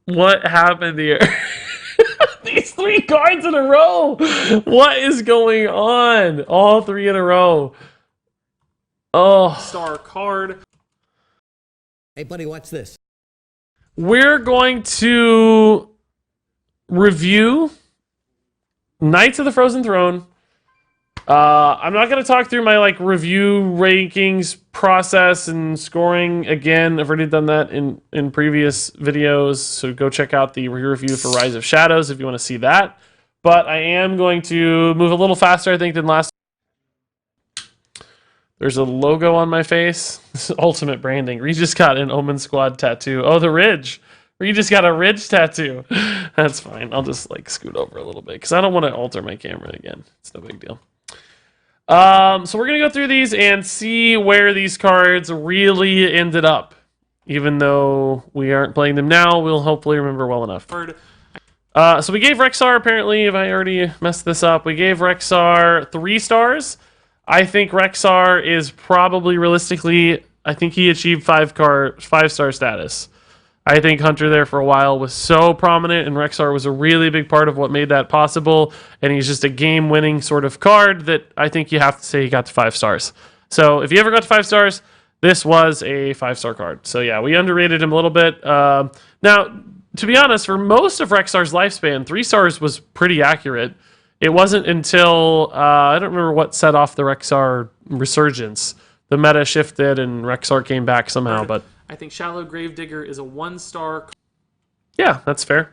What happened here? These 3 cards in a row! What is going on? All 3 in a row. Oh. Star card. Hey, buddy, watch this. We're going to review Knights of the Frozen Throne. I'm not going to talk through my review rankings process and scoring again. I've already done that in previous videos, so go check out the review for Rise of Shadows if you want to see that. But I am going to move a little faster, I think, than last. There's a logo on my face. This is ultimate branding. We just got an Omen Squad tattoo. Oh, the Ridge. We just got a Ridge tattoo. That's fine. I'll just scoot over a little bit because I don't want to alter my camera again. It's no big deal. So we're going to go through these and see where these cards really ended up. Even though we aren't playing them now, we'll hopefully remember well enough. So we gave Rexxar, apparently, if I already messed this up, we gave Rexxar 3 stars. I think Rexxar is probably realistically, I think he achieved 5-star status. I think Hunter there for a while was so prominent, and Rexxar was a really big part of what made that possible, and he's just a game-winning sort of card that I think you have to say he got to 5 stars. So if you ever got to 5 stars, this was a 5-star card. So yeah, we underrated him a little bit. Now, to be honest, for most of Rexxar's lifespan, 3 stars was pretty accurate. It wasn't until, I don't remember what set off the Rexxar resurgence. The meta shifted and Rexxar came back somehow, but... I think Shallow Gravedigger is a 1-star. Yeah, that's fair.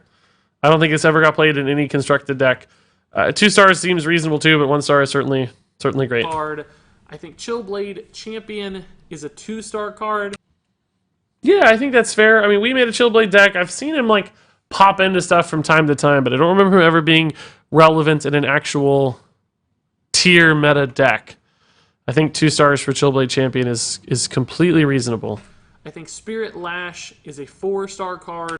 I don't think it's ever got played in any constructed deck. 2 stars seems reasonable too, but 1 star is certainly great. Card. I think Chillblade Champion is a 2-star card. Yeah, I think that's fair. I mean, we made a Chillblade deck. I've seen him pop into stuff from time to time, but I don't remember him ever being relevant in an actual tier meta deck. I think 2 stars for Chillblade Champion is completely reasonable. I think Spirit Lash is a 4-star card.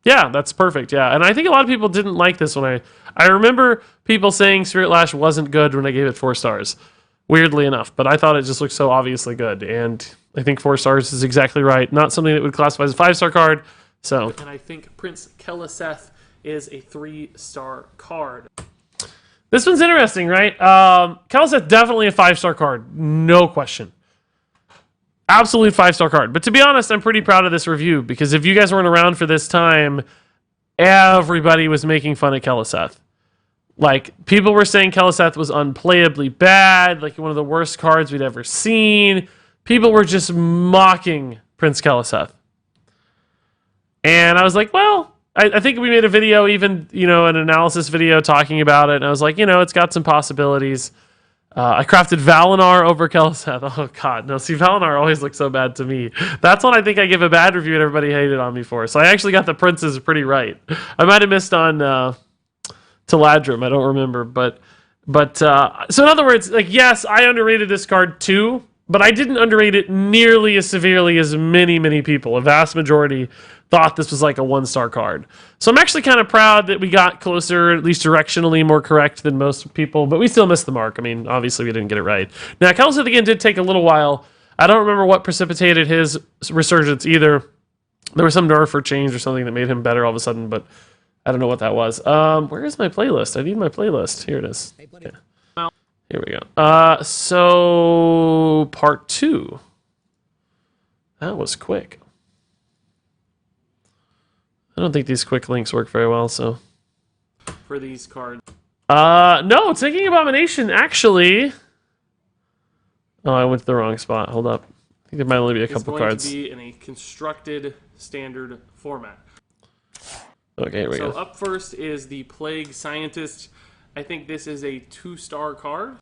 Yeah, that's perfect. Yeah, and I think a lot of people didn't like this one. I remember people saying Spirit Lash wasn't good when I gave it 4 stars. Weirdly enough, but I thought it just looked so obviously good, and I think 4 stars is exactly right. Not something that would classify as a 5-star card. So. And I think Prince Keleseth is a 3-star card. This one's interesting, right? Keleseth definitely a 5-star card, no question. Absolute 5-star card. But to be honest, I'm pretty proud of this review because if you guys weren't around for this time, everybody was making fun of Keleseth. People were saying Keleseth was unplayably bad, one of the worst cards we'd ever seen. People were just mocking Prince Keleseth. And I was like, well, I think we made a video, even, an analysis video talking about it. And I was like, it's got some possibilities. I crafted Valinor over Keleseth. Oh, God. No, see, Valinor always looks so bad to me. That's one I think I give a bad review and everybody hated on me for. So I actually got the princes pretty right. I might have missed on Taladrim. I don't remember. But so in other words, yes, I underrated this card too, but I didn't underrate it nearly as severely as many people. A vast majority thought this was a 1-star card. So I'm actually kind of proud that we got closer, at least directionally more correct than most people, but we still missed the mark. I mean, obviously we didn't get it right. Now, Keleseth again did take a little while. I don't remember what precipitated his resurgence either. There was some nerf or change or something that made him better all of a sudden, but I don't know what that was. Where is my playlist? I need my playlist. Here it is. Hey, buddy. Yeah. Here we go. So part 2. That was quick. I don't think these quick links work very well, so. For these cards. No, Taking Abomination, actually. Oh, I went to the wrong spot. Hold up. I think there might only be a couple cards. It's going to be in a constructed standard format. Okay, here we go. So up first is the Plague Scientist. I think this is a 2-star card.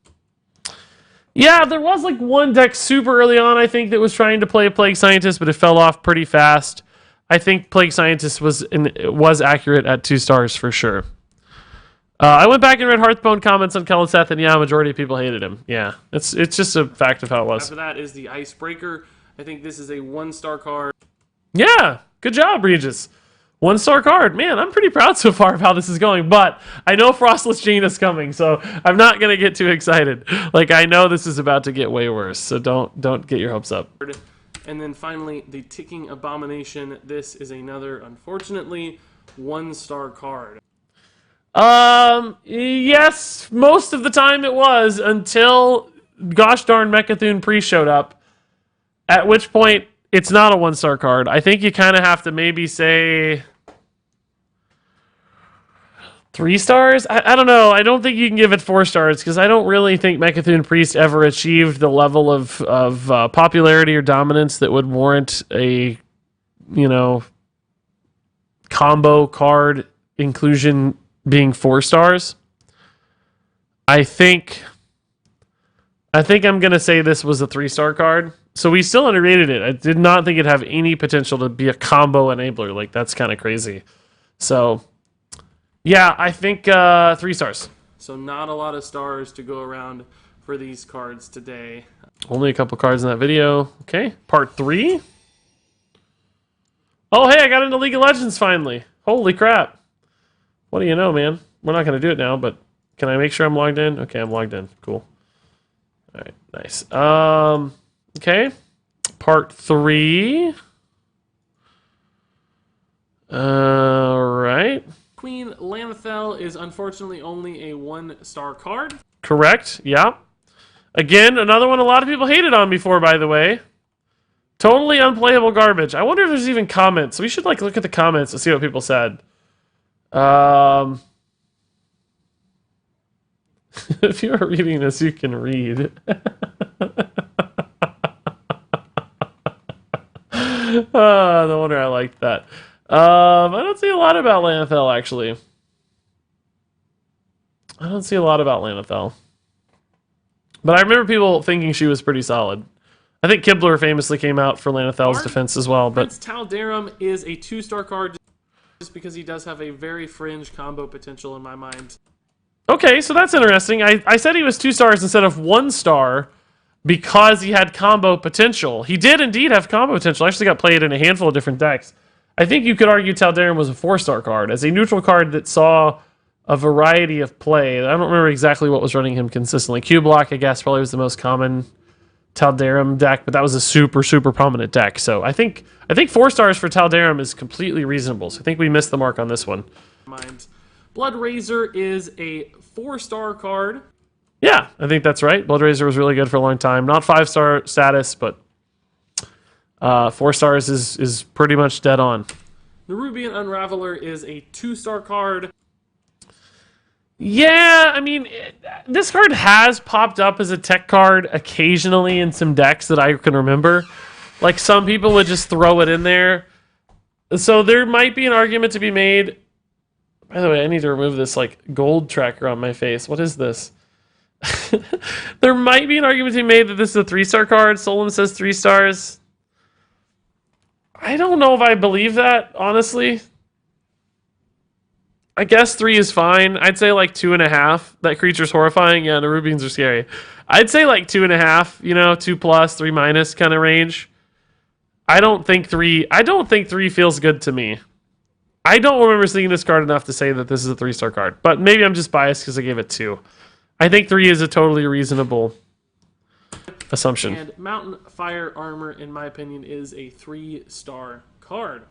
Yeah, there was one deck super early on, I think, that was trying to play a Plague Scientist, but it fell off pretty fast. I think Plague Scientist was accurate at 2 stars for sure. I went back and read Hearthstone comments on Keleseth, and yeah, a majority of people hated him. Yeah, it's just a fact of how it was. After that is the Icebreaker. I think this is a 1-star card. Yeah, good job, Regis. 1-star card. Man, I'm pretty proud so far of how this is going, but I know Frostless Gene is coming, so I'm not going to get too excited. I know this is about to get way worse, so don't get your hopes up. And then finally, the Ticking Abomination. This is another, unfortunately, 1-star card. Yes, most of the time it was until gosh darn Mechathune Priest showed up. At which point, it's not a 1-star card. I think you kind of have to maybe say 3 stars? I don't know. I don't think you can give it 4 stars because I don't really think Mechathune Priest ever achieved the level of popularity or dominance that would warrant a, combo card inclusion being 4 stars. I think I'm going to say this was a 3-star card. So we still underrated it. I did not think it'd have any potential to be a combo enabler. Like, that's kind of crazy. So, yeah, I think 3 stars. So not a lot of stars to go around for these cards today. Only a couple cards in that video. Okay, part 3. Oh, hey, I got into League of Legends finally. Holy crap. What do you know, man? We're not going to do it now, but can I make sure I'm logged in? Okay, I'm logged in. Cool. All right, nice. Okay, part 3. All right. Queen Lanethel is unfortunately only a 1-star card. Correct, yeah. Again, another one a lot of people hated on before, by the way. Totally unplayable garbage. I wonder if there's even comments. We should look at the comments and see what people said. If you are reading this, you can read. No wonder I liked that. I don't see a lot about Lanethel, actually. I don't see a lot about Lanethel. But I remember people thinking she was pretty solid. I think Kibler famously came out for Lanethel's defense as well. But Prince Taldaram is a 2-star card just because he does have a very fringe combo potential in my mind. okay, so that's interesting. I said he was 2 stars instead of 1 star because he had combo potential. He did indeed have combo potential. Actually got played in a handful of different decks. I think you could argue Taldaram was a 4-star card. As a neutral card that saw a variety of play. I don't remember exactly what was running him consistently. Q-Block, I guess, probably was the most common Taldaram deck, but that was a super, super prominent deck. So I think 4 stars for Taldaram is completely reasonable. So I think we missed the mark on this one. Blood Razor is a 4-star card. Yeah, I think that's right. Blood Razor was really good for a long time. Not 5-star status, but 4 stars is pretty much dead on. Nerubian Unraveler is a 2-star card. Yeah, I mean, this card has popped up as a tech card occasionally in some decks that I can remember. Like, some people would just throw it in there. So there might be an argument to be made. By the way, I need to remove this, gold tracker on my face. What is this? There might be an argument to be made that this is a 3-star card. Solon says 3 stars. I don't know if I believe that, honestly. I guess 3 is fine. I'd say 2.5. That creature's horrifying. Yeah, the Nerubians are scary. I'd say 2.5, 2 plus, 3 minus kind of range. I don't think 3 feels good to me. I don't remember seeing this card enough to say that this is a 3-star card. But maybe I'm just biased because I gave it 2. I think 3 is a totally reasonable assumption. And Mountain Fire Armor, in my opinion, is a 3-star card.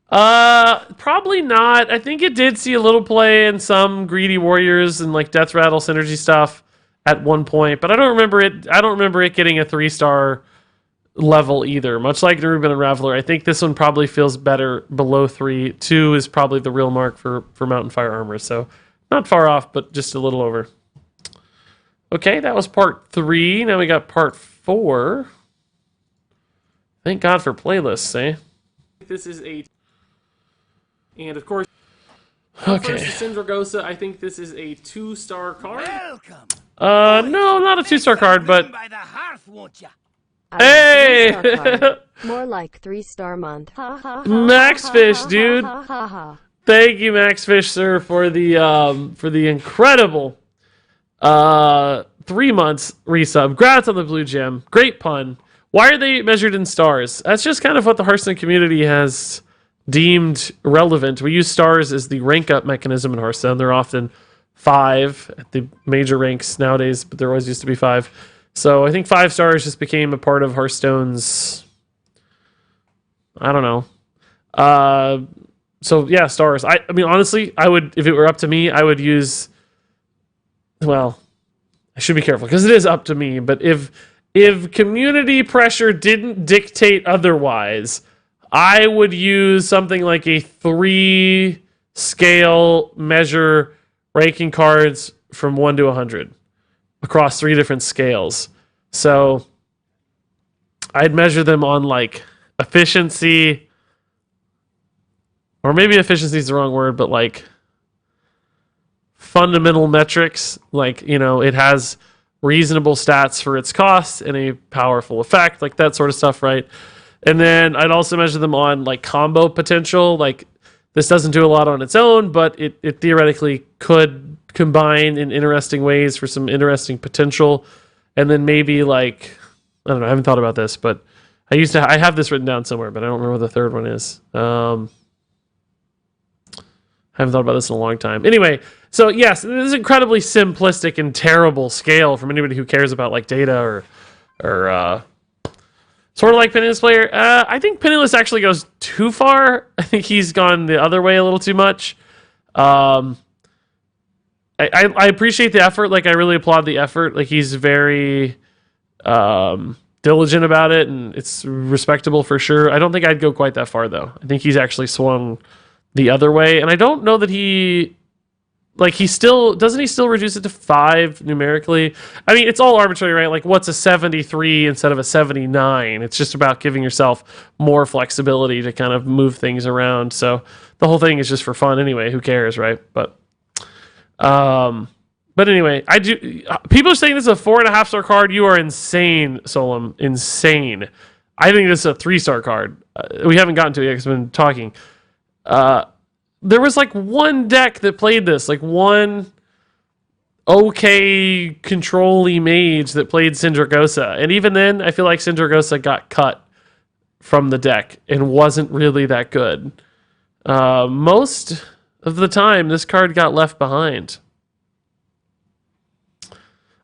Probably not. I think it did see a little play in some Greedy Warriors and Death Rattle synergy stuff at one point, but I don't remember it getting a 3-star level either. Much like Nerubian Unraveler, I think this one probably feels better below 3. 2 is probably the real mark for Mountain Fire Armor, so not far off, but just a little over. Okay, that was part 3. Now we got part 4. Thank God for playlists, eh? This is a... And of course, Okay. First, Syndragosa, I think this is a 2-star card. Welcome. No, not a 2-star card, but By the hearth, won't ya? hey, 3-star card. More like 3-star month. Max Fish, dude. Thank you, Max Fish, sir, for the incredible 3 months resub. Congrats on the blue gem. Great pun. Why are they measured in stars? That's just kind of what the Hearthstone community has deemed relevant. We use stars as the rank up mechanism in Hearthstone. They're often 5 at the major ranks nowadays, but there always used to be 5. So I think 5 stars just became a part of Hearthstone's, I don't know, So yeah, stars. I mean, honestly, I would, if it were up to me, I would use. Well, I should be careful because it is up to me. But if community pressure didn't dictate otherwise, I would use something like a 3 scale measure ranking cards from 1 to 100 across 3 different scales. So I'd measure them on like efficiency, or maybe efficiency is the wrong word, but like fundamental metrics, like, you know, it has reasonable stats for its cost and a powerful effect, like that sort of stuff, right? And then I'd also measure them on like combo potential. Like, this doesn't do a lot on its own, but it theoretically could combine in interesting ways for some interesting potential. And then maybe like, I don't know, I haven't thought about this, but I have this written down somewhere, but I don't remember what the third one is. I haven't thought about this in a long time. Anyway, so yes, this is incredibly simplistic and terrible scale from anybody who cares about like data or sort of like Penniless Player. I think Penniless actually goes too far. I think he's gone the other way a little too much. I appreciate the effort. Like, I really applaud the effort. Like, he's very diligent about it, and it's respectable for sure. I don't think I'd go quite that far, though. I think he's actually swung the other way, and I don't know that he doesn't he still reduce it to 5 numerically? I mean, it's all arbitrary, right? Like, what's a 73 instead of a 79? It's just about giving yourself more flexibility to kind of move things around. So the whole thing is just for fun anyway. Who cares, right? But anyway, I do. People are saying this is a 4.5-star card. You are insane, Solom. Insane. I think this is a 3-star card. We haven't gotten to it yet because we've been talking. There was like one deck that played this, like one okay control-y mage that played Syndragosa. And even then, I feel like Syndragosa got cut from the deck and wasn't really that good. Most of the time, this card got left behind.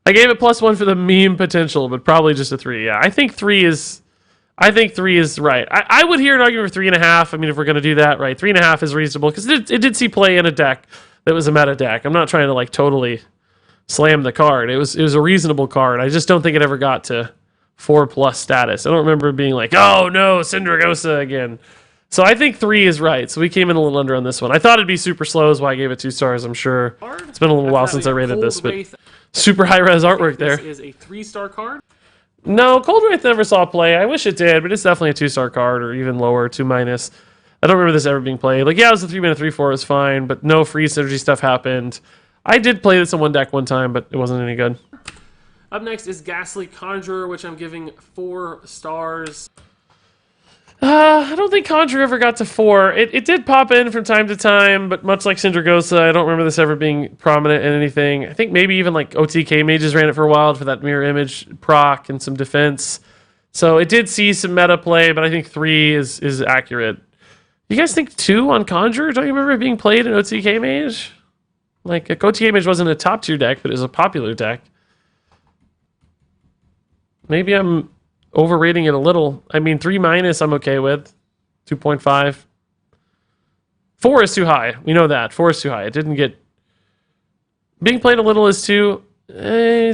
I gave it +1 for the meme potential, but probably just a 3. Yeah, I think 3 is right. I would hear an argument for 3.5. I mean, if we're going to do that, right, 3.5 is reasonable because it did see play in a deck that was a meta deck. I'm not trying to like totally slam the card. It was a reasonable card. I just don't think it ever got to 4+ status. I don't remember being like, oh no, Syndragosa again. So I think 3 is right. So we came in a little under on this one. I thought it'd be super slow, is why I gave it 2 stars. I'm sure it's been a little while since I rated this, but super high res artwork there. This is a 3-star card. No, Cold Wraith never saw play. I wish it did, but it's definitely a 2-star card, or even lower, 2-. I don't remember this ever being played. Like, yeah, it was a 3-mana 3/4, it was fine, but no free synergy stuff happened. I did play this in one deck one time, but it wasn't any good. Up next is Ghastly Conjurer, which I'm giving 4 stars. I don't think Conjure ever got to 4. It did pop in from time to time, but much like Syndragosa, I don't remember this ever being prominent in anything. I think maybe even like OTK mages ran it for a while for that mirror image proc and some defense. So it did see some meta play, but I think 3 is accurate. You guys think 2 on Conjure? Don't you remember it being played in OTK mage? Like, OTK mage wasn't a top tier deck, but it was a popular deck. Maybe I'm overrating it a little. I mean, 3- I'm okay with. 2.5. 4 is too high. We know that. 4 is too high. It didn't get... Being played a little is too...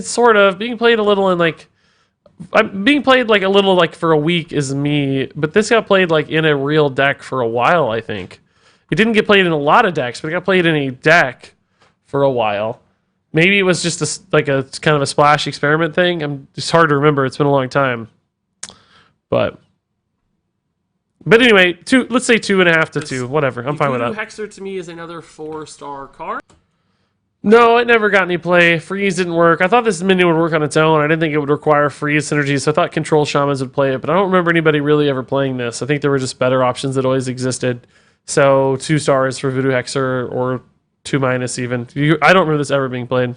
sort of. Being played a little in like... being played like a little like for a week is me, but this got played like in a real deck for a while, I think. It didn't get played in a lot of decks, but it got played in a deck for a while. Maybe it was just a kind of a splash experiment thing. It's hard to remember. It's been a long time. But anyway, let's say 2.5 to 2, whatever. I'm fine with that. Hexer to me is another 4-star card. No, it never got any play. Freeze didn't work. I thought this minion would work on its own. I didn't think it would require freeze synergy, so I thought control shamans would play it, but I don't remember anybody really ever playing this. I think there were just better options that always existed. So 2 stars for Voodoo Hexer, or 2- even. I don't remember this ever being played.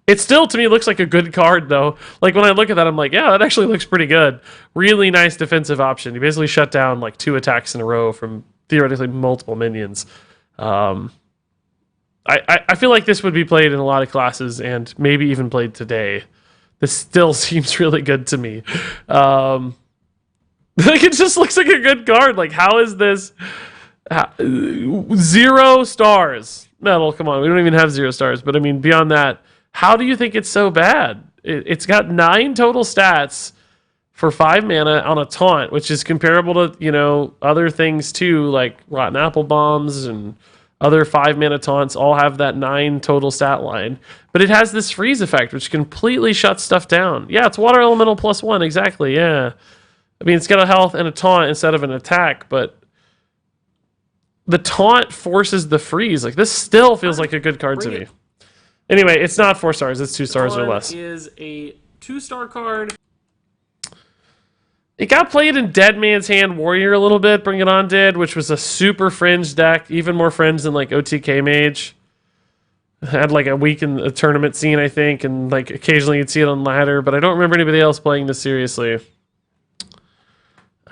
It still, to me, looks like a good card, though. Like, when I look at that, I'm like, yeah, that actually looks pretty good. Really nice defensive option. You basically shut down, like, 2 attacks in a row from, theoretically, multiple minions. I feel like this would be played in a lot of classes, and maybe even played today. This still seems really good to me. Like, it just looks like a good card. Like, how is this... 0 stars. Metal, come on. We don't even have 0 stars. But I mean, beyond that, how do you think it's so bad? It's got 9 total stats for 5 mana on a taunt, which is comparable to, you know, other things too, like Rotten Apple Bombs and other 5 mana taunts all have that 9 total stat line. But it has this freeze effect, which completely shuts stuff down. Yeah, it's Water Elemental +1, exactly, yeah. I mean, it's got a health and a taunt instead of an attack, but the taunt forces the freeze. Like, this still feels like a good card to me. Anyway, it's not 4 stars, it's 2 stars or less. It is a 2-star card. It got played in Dead Man's Hand Warrior a little bit, Bring It On did, which was a super fringe deck, even more fringe than like OTK Mage. Had like a week in the tournament scene, I think, and like occasionally you'd see it on ladder, but I don't remember anybody else playing this seriously.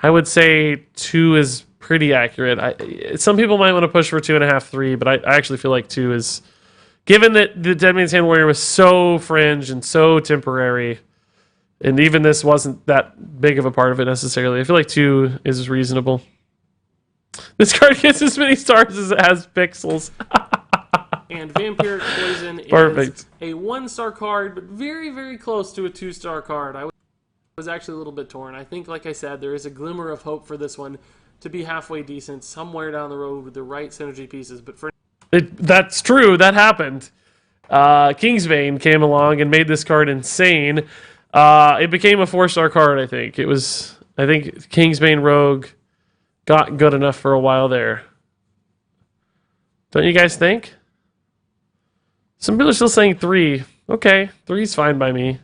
I would say 2 is pretty accurate. Some people might want to push for 2.5, 3, but I actually feel like 2 is... Given that the Dead Man's Hand Warrior was so fringe and so temporary, and even this wasn't that big of a part of it necessarily, I feel like 2 is reasonable. This card gets as many stars as it has pixels. And Vampiric Poison Perfect. is a 1-star card, but very, very close to a 2-star card. I was actually a little bit torn. I think, like I said, there is a glimmer of hope for this one to be halfway decent somewhere down the road with the right synergy pieces. But for That's true. That happened. Kingsbane came along and made this card insane. It became a 4-star card, I think. I think Kingsbane Rogue got good enough for a while there. Don't you guys think? Some people are still saying 3. Okay, 3's fine by me.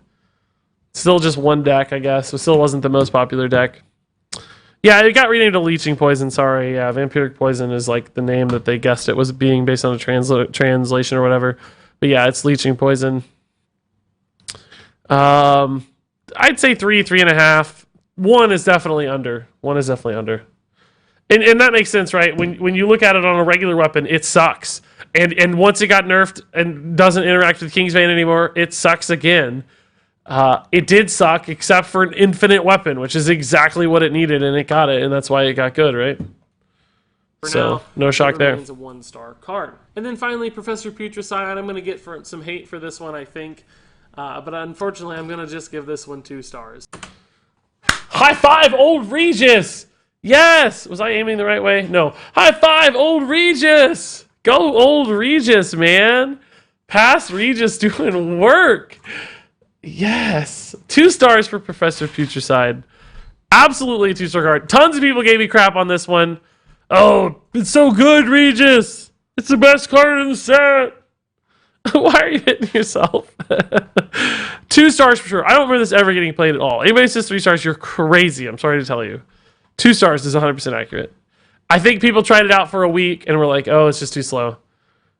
Still just 1 deck, I guess. It still wasn't the most popular deck. Yeah, it got renamed to Leeching Poison, sorry. Yeah, Vampiric Poison is like the name that they guessed it was being based on a translation or whatever. But yeah, it's Leeching Poison. I'd say 3, 3.5. 1 is definitely under. 1 is definitely under. And that makes sense, right? When you look at it on a regular weapon, it sucks. And once it got nerfed and doesn't interact with Kingsbane anymore, it sucks again. It did suck, except for an infinite weapon, which is exactly what it needed, and it got it, and that's why it got good, right? For so, now, no shock there. It's a 1-star card. And then finally, Professor Putricide. I'm going to get some hate for this one, I think. But unfortunately, I'm going to just give this one 2 stars. High five, old Regis! Yes! Was I aiming the right way? No. High five, old Regis! Go, old Regis, man! Past Regis doing work! Yes! 2 stars for Professor Putricide. Absolutely a 2-star card. Tons of people gave me crap on this one. Oh, it's so good, Regis! It's the best card in the set! Why are you hitting yourself? 2 stars for sure. I don't remember this ever getting played at all. Anybody says 3 stars, you're crazy. I'm sorry to tell you. 2 stars is 100% accurate. I think people tried it out for a week and were like, oh, it's just too slow.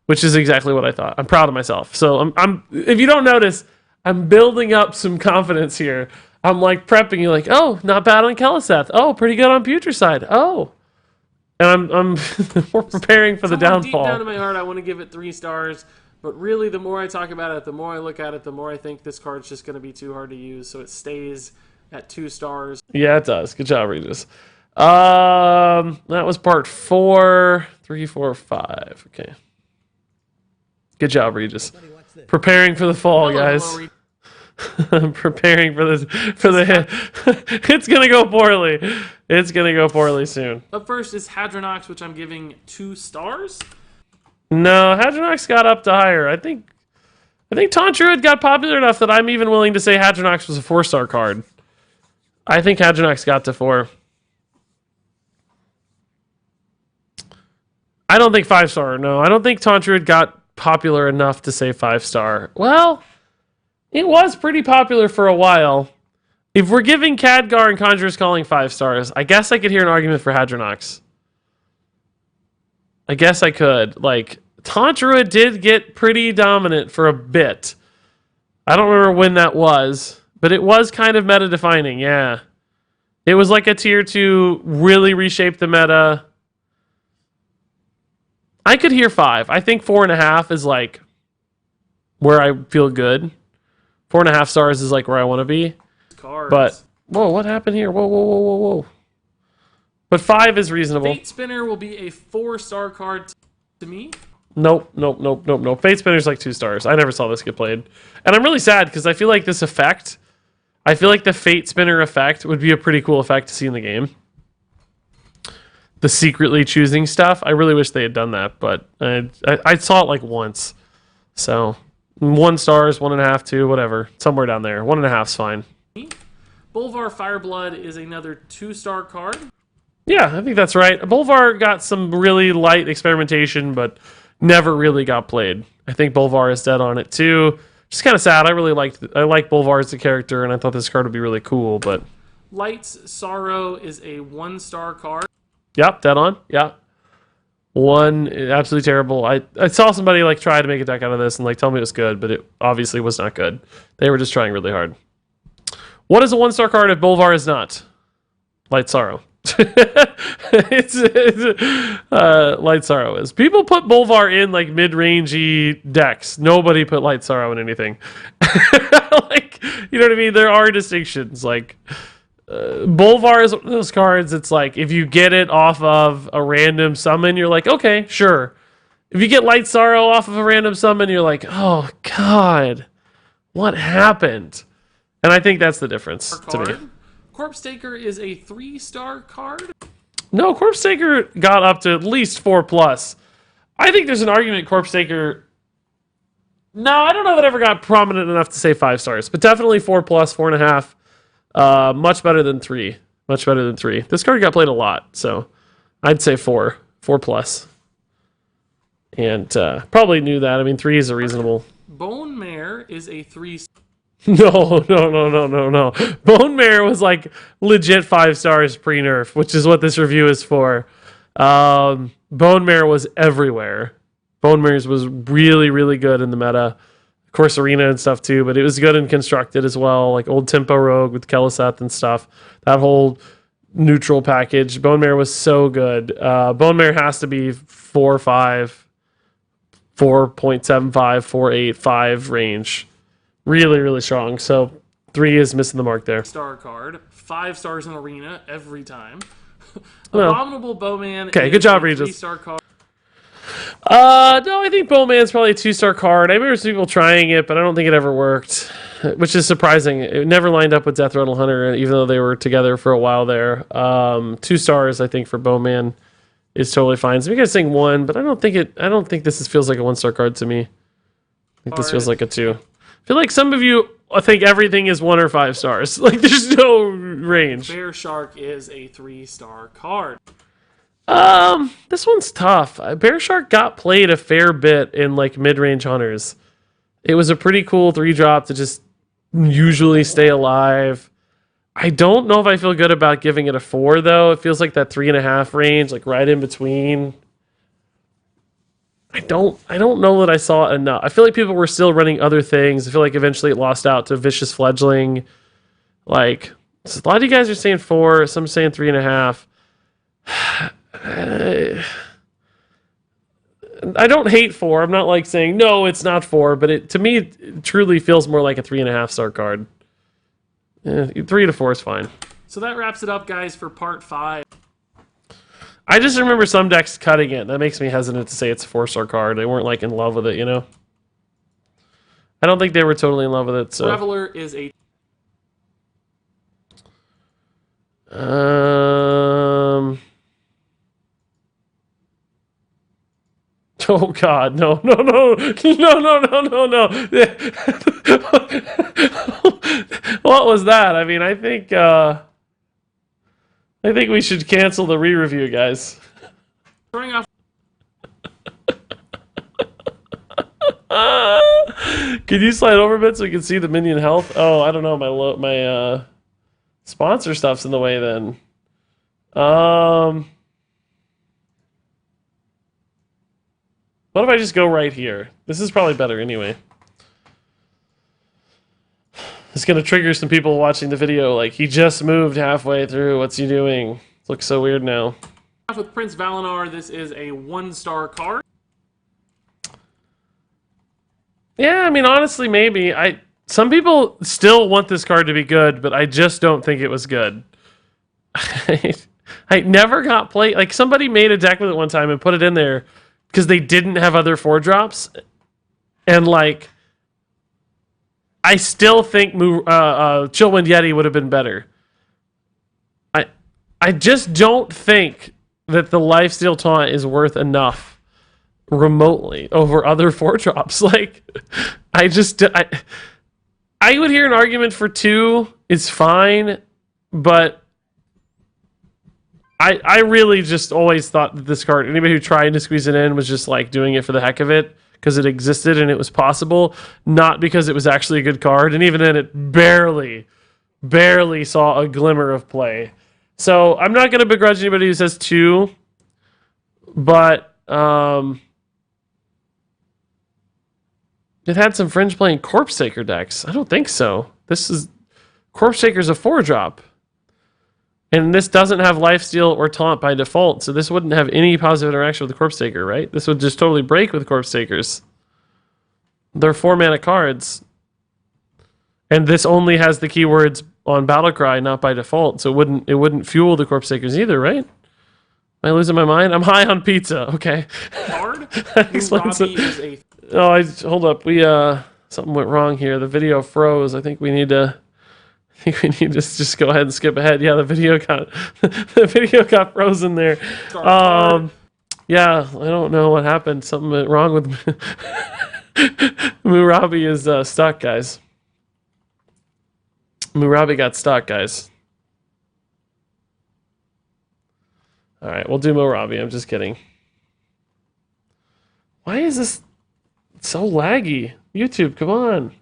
Which is exactly what I thought. I'm proud of myself. So I'm if you don't notice, I'm building up some confidence here. I'm like prepping you like, oh, not bad on Keleseth. Oh, pretty good on Putricide. Oh. And I'm we're preparing for the downfall. Deep down in my heart, I want to give it 3 stars. But really, the more I talk about it, the more I look at it, the more I think this card's just going to be too hard to use. So it stays at 2 stars. Yeah, it does. Good job, Regis. That was part 4. 3, 4, 5. Okay. Good job, Regis. Preparing for the fall, guys. Preparing for the it's gonna go poorly. It's gonna go poorly soon. Up first is Hadronox, which I'm giving 2 stars. No, Hadronox got up to higher. I think Taunt Druid got popular enough that I'm even willing to say Hadronox was a 4-star card. I think Hadronox got to 4. I don't think 5-star. No, I don't think Taunt Druid got popular enough to say 5-star. Well, it was pretty popular for a while. If we're giving Khadgar and Conjurer's Calling 5 stars, I guess I could hear an argument for Hadronox. I guess I could. Like, Taunt Druid did get pretty dominant for a bit. I don't remember when that was, but it was kind of meta-defining, yeah. It was like a tier 2, really reshaped the meta. I could hear 5. I think 4.5 is like where I feel good. 4.5 stars is like where I want to be. Cards. But, whoa, what happened here? Whoa. But 5 is reasonable. Fate Spinner will be a 4-star card to me. Nope. Fate Spinner's like 2 stars. I never saw this get played. And I'm really sad because I feel like this effect, I feel like the Fate Spinner effect would be a pretty cool effect to see in the game. The secretly choosing stuff. I really wish they had done that, but I saw it like once. So 1 stars, 1.5, 2, whatever. Somewhere down there. 1.5's fine. Bolvar Fireblood is another 2-star card. Yeah, I think that's right. Bolvar got some really light experimentation, but never really got played. I think Bolvar is dead on it too. Just kind of sad. I like Bolvar as a character, and I thought this card would be really cool, but Light's Sorrow is a 1-star card. Yep, dead on. Yeah. 1, absolutely terrible. I saw somebody like try to make a deck out of this and like tell me it was good, but it obviously was not good. They were just trying really hard. What is a 1-star card if Bolvar is not? Light Sorrow. it's Light Sorrow is. People put Bolvar in like mid-rangey decks. Nobody put Light Sorrow in anything. Like, you know what I mean? There are distinctions. Like Bolvar is one of those cards. It's like if you get it off of a random summon, you're like, okay, sure. If you get Light Sorrow off of a random summon, you're like, oh god, what happened? And I think that's the difference to me. Corpse Taker is a 3-star card. No, Corpse Taker got up to at least 4+. I think there's an argument Corpse Taker... No, I don't know if it ever got prominent enough to say 5 stars, but definitely 4+, 4.5. Much better than 3. Much better than 3. This card got played a lot, so I'd say 4. 4+. And probably knew that. I mean, 3 is a reasonable... Bone Mare is a 3... No. Bone Mare was like legit 5 stars pre-nerf, which is what this review is for. Bone Mare was everywhere. Bone Mare's was really, really good in the meta. Of course, Arena and stuff too, but it was good and constructed as well. Like old Tempo Rogue with Keleseth and stuff. That whole neutral package. Bone Mare was so good. Bone Mare has to be 4.5, 4.75, 4.8, 5 range. Really, really strong. So 3 is missing the mark there. Star card. 5 stars in Arena every time. Well, Abominable Bowman. Okay, good job, Regis. 3-star card. No, I think Bowman's probably a 2-star card. I remember some people trying it, but I don't think it ever worked, which is surprising. It never lined up with Death Rattle Hunter, even though they were together for a while there. 2 stars, I think, for Bowman is totally fine. So we gotta sing 1, but I don't think this feels like a 1-star card to me. I think this feels like a 2. I feel like some of you think everything is 1 or 5 stars. Like there's no range. Bear Shark is a 3-star card. This one's tough. Bear Shark got played a fair bit in like mid-range hunters. It was a pretty cool 3-drop to just usually stay alive. I don't know if I feel good about giving it a 4 though. It feels like that 3.5 range, like right in between. I don't know that I saw it enough. I feel like people were still running other things. I feel like eventually it lost out to Vicious Fledgling. Like, so a lot of you guys are saying 4, some saying 3.5. I don't hate 4. I'm not like saying, no, it's not 4, but to me, it truly feels more like a 3.5-star card. 3 to 4 is fine. So that wraps it up, guys, for part 5. I just remember some decks cutting it. That makes me hesitant to say it's a 4-star card. They weren't like in love with it, you know? I don't think they were totally in love with it. So. Reveler is a... Oh God, no. What was that? I mean, I think we should cancel the re-review, guys. Throwing off... Can you slide over a bit so we can see the minion health? Oh, I don't know. My sponsor stuff's in the way then. What if I just go right here? This is probably better anyway. It's going to trigger some people watching the video like, he just moved halfway through. What's he doing? It looks so weird now. With Prince Valinar, this is a 1-star card. Yeah, I mean, honestly, maybe. Some people still want this card to be good, but I just don't think it was good. I never got played. Like, somebody made a deck with it one time and put it in there because they didn't have other 4-drops. And, like, I still think Chillwind Yeti would have been better. I just don't think that the Lifesteal Taunt is worth enough remotely over other 4-drops. Like, I would hear an argument for 2. It's fine, but I really just always thought that this card, anybody who tried to squeeze it in was just like doing it for the heck of it because it existed and it was possible, not because it was actually a good card. And even then, it barely saw a glimmer of play. So I'm not going to begrudge anybody who says 2, but it had some fringe playing Corpse Taker decks. I don't think so. Corpse Taker's a 4-drop. And this doesn't have Lifesteal or Taunt by default, so this wouldn't have any positive interaction with the Corpse Taker, right? This would just totally break with Corpse Takers. They're 4-mana cards. And this only has the keywords on Battlecry, not by default, so it wouldn't fuel the Corpse Takers either, right? Am I losing my mind? I'm high on pizza. Okay. Card? Explains Robbie it. is a Oh, hold up. Something went wrong here. The video froze. I think we need to just go ahead and skip ahead. Yeah, the video got frozen there. Yeah, I don't know what happened. Something went wrong with Murabi is stuck, guys. Murabi got stuck, guys. All right, we'll do Murabi. I'm just kidding. Why is this so laggy? YouTube, come on.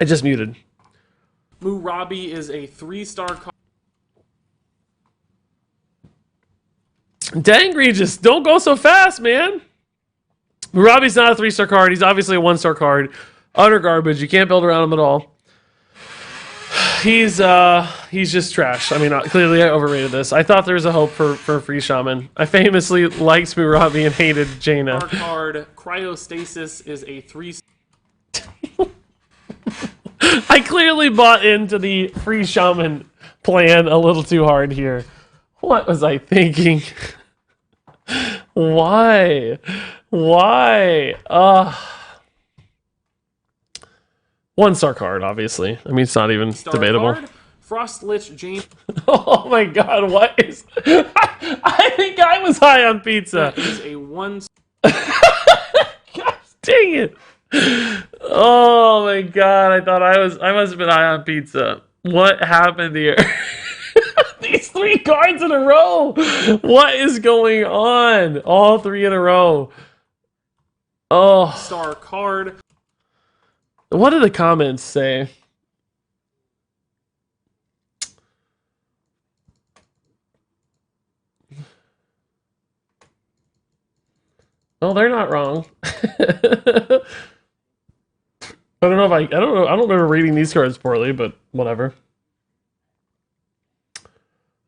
I just muted. Murabi is a 3-star card. Dang, Regis, don't go so fast, man. Murabi's not a 3-star card. He's obviously a 1-star card. Utter garbage. You can't build around him at all. He's just trash. I mean, clearly I overrated this. I thought there was a hope for free Shaman. I famously liked Murabi and hated Jaina. Our card, Cryostasis, is a 3. I clearly bought into the free Shaman plan a little too hard here. What was I thinking? Why? 1-star card, obviously. I mean, it's not even debatable. Card, Frost Lich James. Oh my god, what is... I think I was high on pizza. Is a 1. God dang it. Oh my god, I thought I must have been high on pizza. What happened here? These 3 cards in a row. What is going on? All 3 in a row. Oh. Star card. What do the comments say? Well, they're not wrong. I don't know. I don't remember reading these cards poorly, but whatever.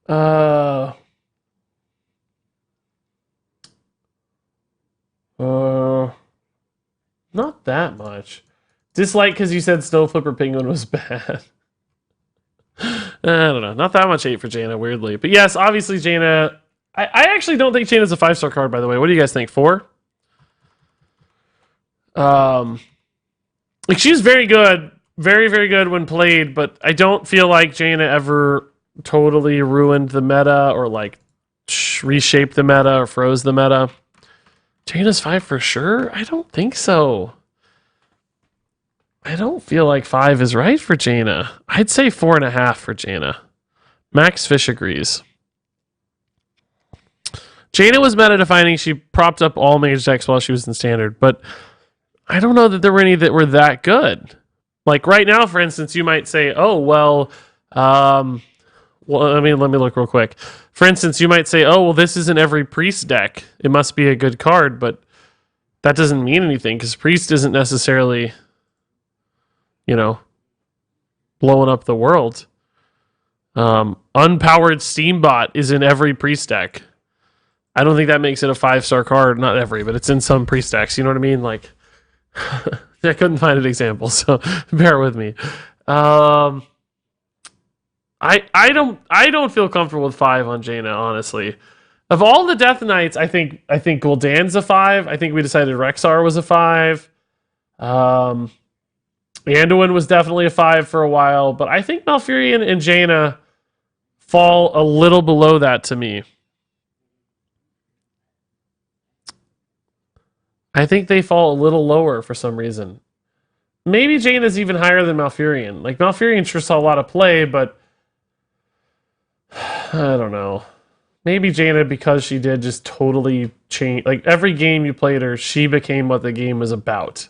Not that much. Dislike because you said Snow Flipper Penguin was bad. I don't know. Not that much hate for Jaina, weirdly. But yes, obviously Jaina... I actually don't think Jaina's a 5-star card, by the way. What do you guys think? 4? Like, she's very good. Very, very good when played, but I don't feel like Jaina ever totally ruined the meta or, like, reshaped the meta or froze the meta. Jaina's 5 for sure? I don't think so. I don't feel like 5 is right for Jaina. I'd say 4.5 for Jaina. Max Fish agrees. Jaina was meta defining. She propped up all mage decks while she was in standard, but I don't know that there were any that were that good. Like right now, for instance, you might say, oh, well, let me look real quick. For instance, you might say, oh, well, this isn't every priest deck. It must be a good card, but that doesn't mean anything because priest isn't necessarily, blowing up the world. Unpowered Steambot is in every priest deck. I don't think that makes it a 5-star card. Not every, but it's in some priest decks. You know what I mean? Like, I couldn't find an example, so bear with me. Um, I don't feel comfortable with 5 on Jaina, honestly. Of all the Death Knights, I think Gul'dan's a 5. I think we decided Rexxar was a 5. Anduin was definitely a 5 for a while, but I think Malfurion and Jaina fall a little below that to me. I think they fall a little lower for some reason. Maybe Jaina's even higher than Malfurion. Like, Malfurion sure saw a lot of play, but I don't know. Maybe Jaina, because she did just totally change. Like, every game you played her, she became what the game was about.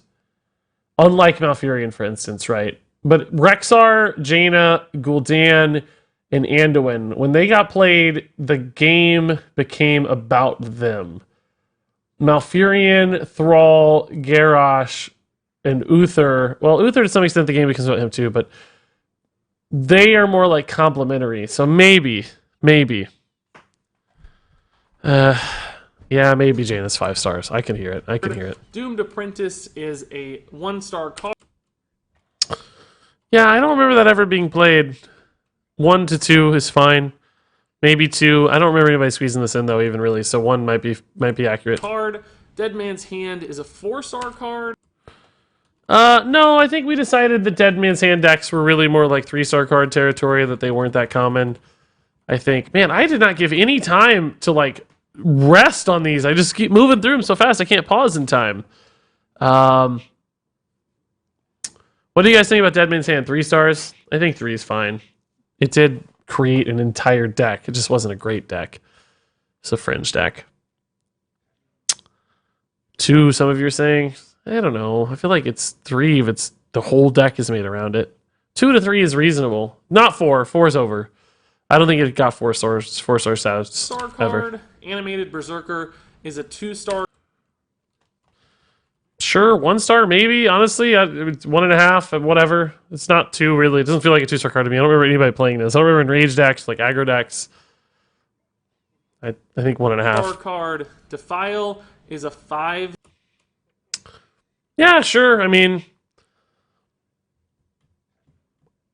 Unlike Malfurion, for instance, right? But Rexxar, Jaina, Gul'dan, and Anduin, when they got played, the game became about them. Malfurion, Thrall, Garrosh, and Uther. Well, Uther, to some extent, the game becomes about him too, but they are more like complementary. So maybe. Yeah, maybe Jaina's 5 stars. I can hear it. Doomed Apprentice is a 1-star card. Yeah, I don't remember that ever being played. 1 to 2 is fine. Maybe 2. I don't remember anybody squeezing this in though, even really. So 1 might be accurate. Card. Dead Man's Hand is a 4-star card. No, I think we decided the Dead Man's Hand decks were really more like 3-star card territory, that they weren't that common. I think, man, I did not give any time to like rest on these. I just keep moving through them so fast I can't pause in time. What do you guys think about Dead Man's Hand? 3 stars? I think 3 is fine. It did create an entire deck. It just wasn't a great deck. It's a fringe deck. 2, some of you are saying. I don't know. I feel like it's 3 if it's the whole deck is made around it. 2 to 3 is reasonable. Not 4. 4 is over. I don't think it got 4-star status Star card. ever. Animated Berserker is a 2-star. Sure, 1 star maybe. Honestly, it's 1.5, whatever. It's not 2 really. It doesn't feel like a 2-star card to me. I don't remember anybody playing this. I don't remember in rage decks, like aggro decks. I think 1.5. Star card. Defile is a 5. Yeah, sure. I mean,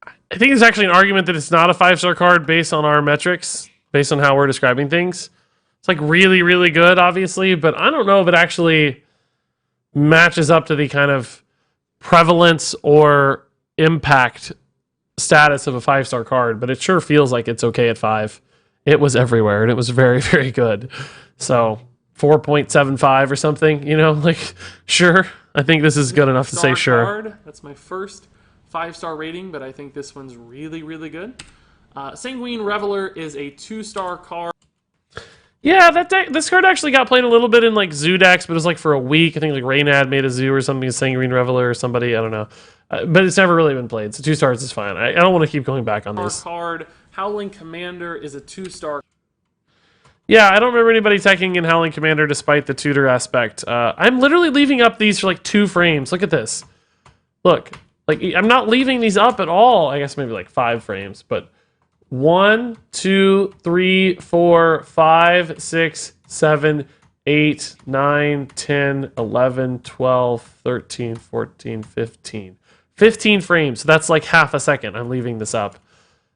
I think there's actually an argument that it's not a 5-star card based on our metrics, based on how we're describing things. It's like really, really good, obviously, but I don't know if it actually matches up to the kind of prevalence or impact status of a 5-star card, but it sure feels like it's okay at 5. It was everywhere, and it was very, very good. So 4.75 or something, you know, like, sure. I think this is good enough to say sure. Card. That's my first 5-star rating, but I think this one's really, really good. Sanguine Reveler is a 2-star card. Yeah, this card actually got played a little bit in like zoo decks, but it was like for a week. I think like Reynad made a zoo or something, Sanguine Reveler or somebody. I don't know. But it's never really been played, so 2 stars is fine. I don't want to keep going back on this. Card. Howling Commander is a 2-star. Yeah, I don't remember anybody teching in Howling Commander despite the tutor aspect. I'm literally leaving up these for like 2 frames. Look at this. Look. Like, I'm not leaving these up at all. I guess maybe like 5 frames, but 1, 2, 3, 4, 5, 6, 7, 8, 9, 10, 11, 12, 13, 14, 15. 15 frames. So that's like half a second. I'm leaving this up.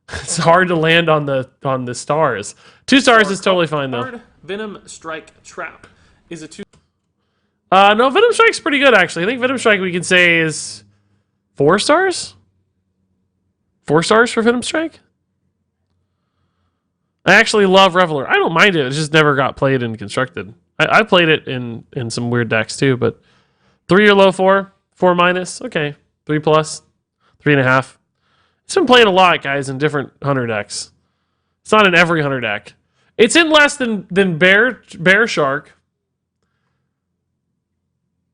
It's hard to land on the stars. 2 stars is totally fine though. Venom Strike Trap is a 2. No, Venom Strike's pretty good actually. I think Venom Strike we can say is 4 stars? 4 stars for Venom Strike? I actually love Reveler. I don't mind it. It just never got played and constructed. I played it in some weird decks too, but 3 or low 4? 4 minus? Okay. 3 plus? 3.5. It's been played a lot, guys, in different hunter decks. It's not in every hunter deck. It's in less than Bear Shark.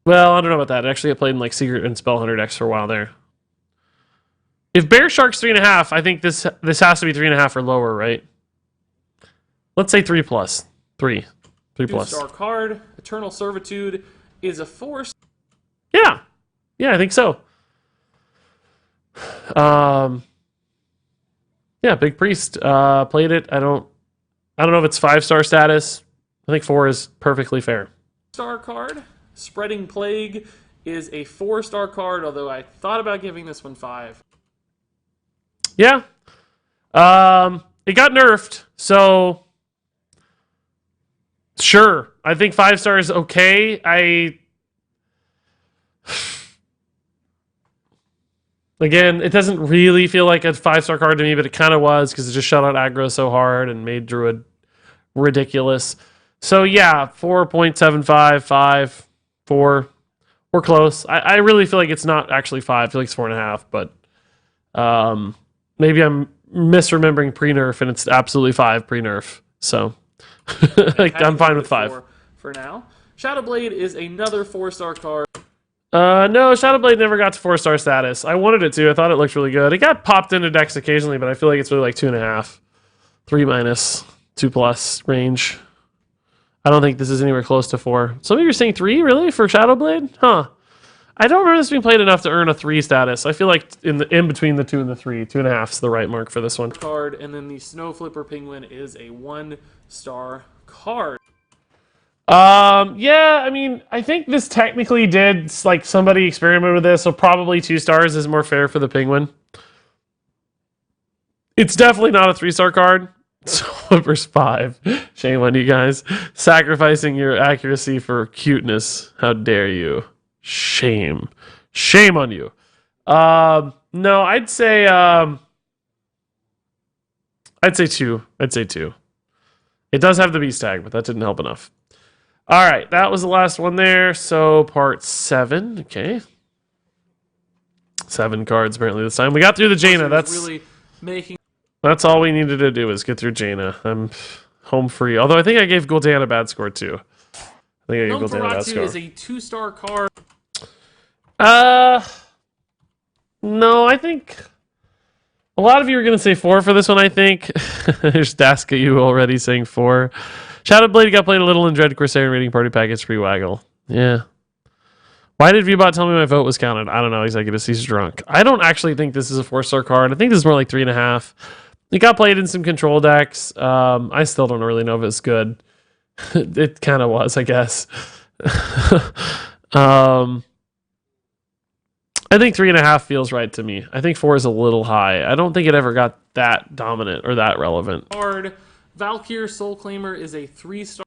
Well, I don't know about that. Actually, I played in like Secret and Spell Hunter decks for a while there. If Bear Shark's 3.5, I think this has to be 3.5 or lower, right? Let's say 3 plus. 3 plus. 2-star card. Eternal Servitude is a 4. Yeah, I think so. Yeah, Big Priest played it. I don't know if it's 5-star status. I think 4 is perfectly fair. Star card. Spreading Plague is a 4-star card, although I thought about giving this one 5. Yeah. It got nerfed, so sure. I think 5 stars okay. Again, it doesn't really feel like a 5-star card to me, but it kind of was because it just shut out aggro so hard and made Druid ridiculous. So yeah, 4.75, 5, 4. We're close. I really feel like it's not actually 5. I feel like it's 4.5, but maybe I'm misremembering pre-nerf and it's absolutely 5 pre-nerf. So like, I'm fine with 5. For now. Shadowblade is another 4-star card. No, Shadowblade never got to 4-star status. I wanted it to. I thought it looked really good. It got popped into decks occasionally, but I feel like it's really like 2.5, 3-, 2+ range. I don't think this is anywhere close to 4. Some of you are saying 3, really, for Shadowblade? Huh. I don't remember this being played enough to earn a 3 status. I feel like in between the 2 and the 3, 2.5 is the right mark for this one. Card, and then the Snow Flipper Penguin is a 1-star card. Yeah, I mean, I think this technically did, like, somebody experimented with this, so probably 2 stars is more fair for the Penguin. It's definitely not a 3-star card. Flipper's 5. Shame on you guys. Sacrificing your accuracy for cuteness. How dare you? Shame. Shame on you. No, I'd say 2. I'd say 2. It does have the beast tag, but that didn't help enough. All right, that was the last one there. So part 7. Okay. 7 cards apparently this time. We got through the Jaina. That's all we needed to do is get through Jaina. I'm home free. Although I think I gave Gul'dan a bad score too. I think I gave Gul'dan a bad score. Is a 2-star card. No, I think a lot of you are going to say 4 for this one, I think. There's Daska you already saying 4. Shadowblade got played a little in Dread Crusader Raiding Party Package pre-waggle. Yeah. Why did Viewbot tell me my vote was counted? I don't know, Executive. He's drunk. I don't actually think this is a 4-star card. I think this is more like 3.5. It got played in some control decks. I still don't really know if it's good. It kind of was, I guess. I think 3.5 feels right to me. I think 4 is a little high. I don't think it ever got that dominant or that relevant. Card. Valkyr Soul Claimer is a 3-star.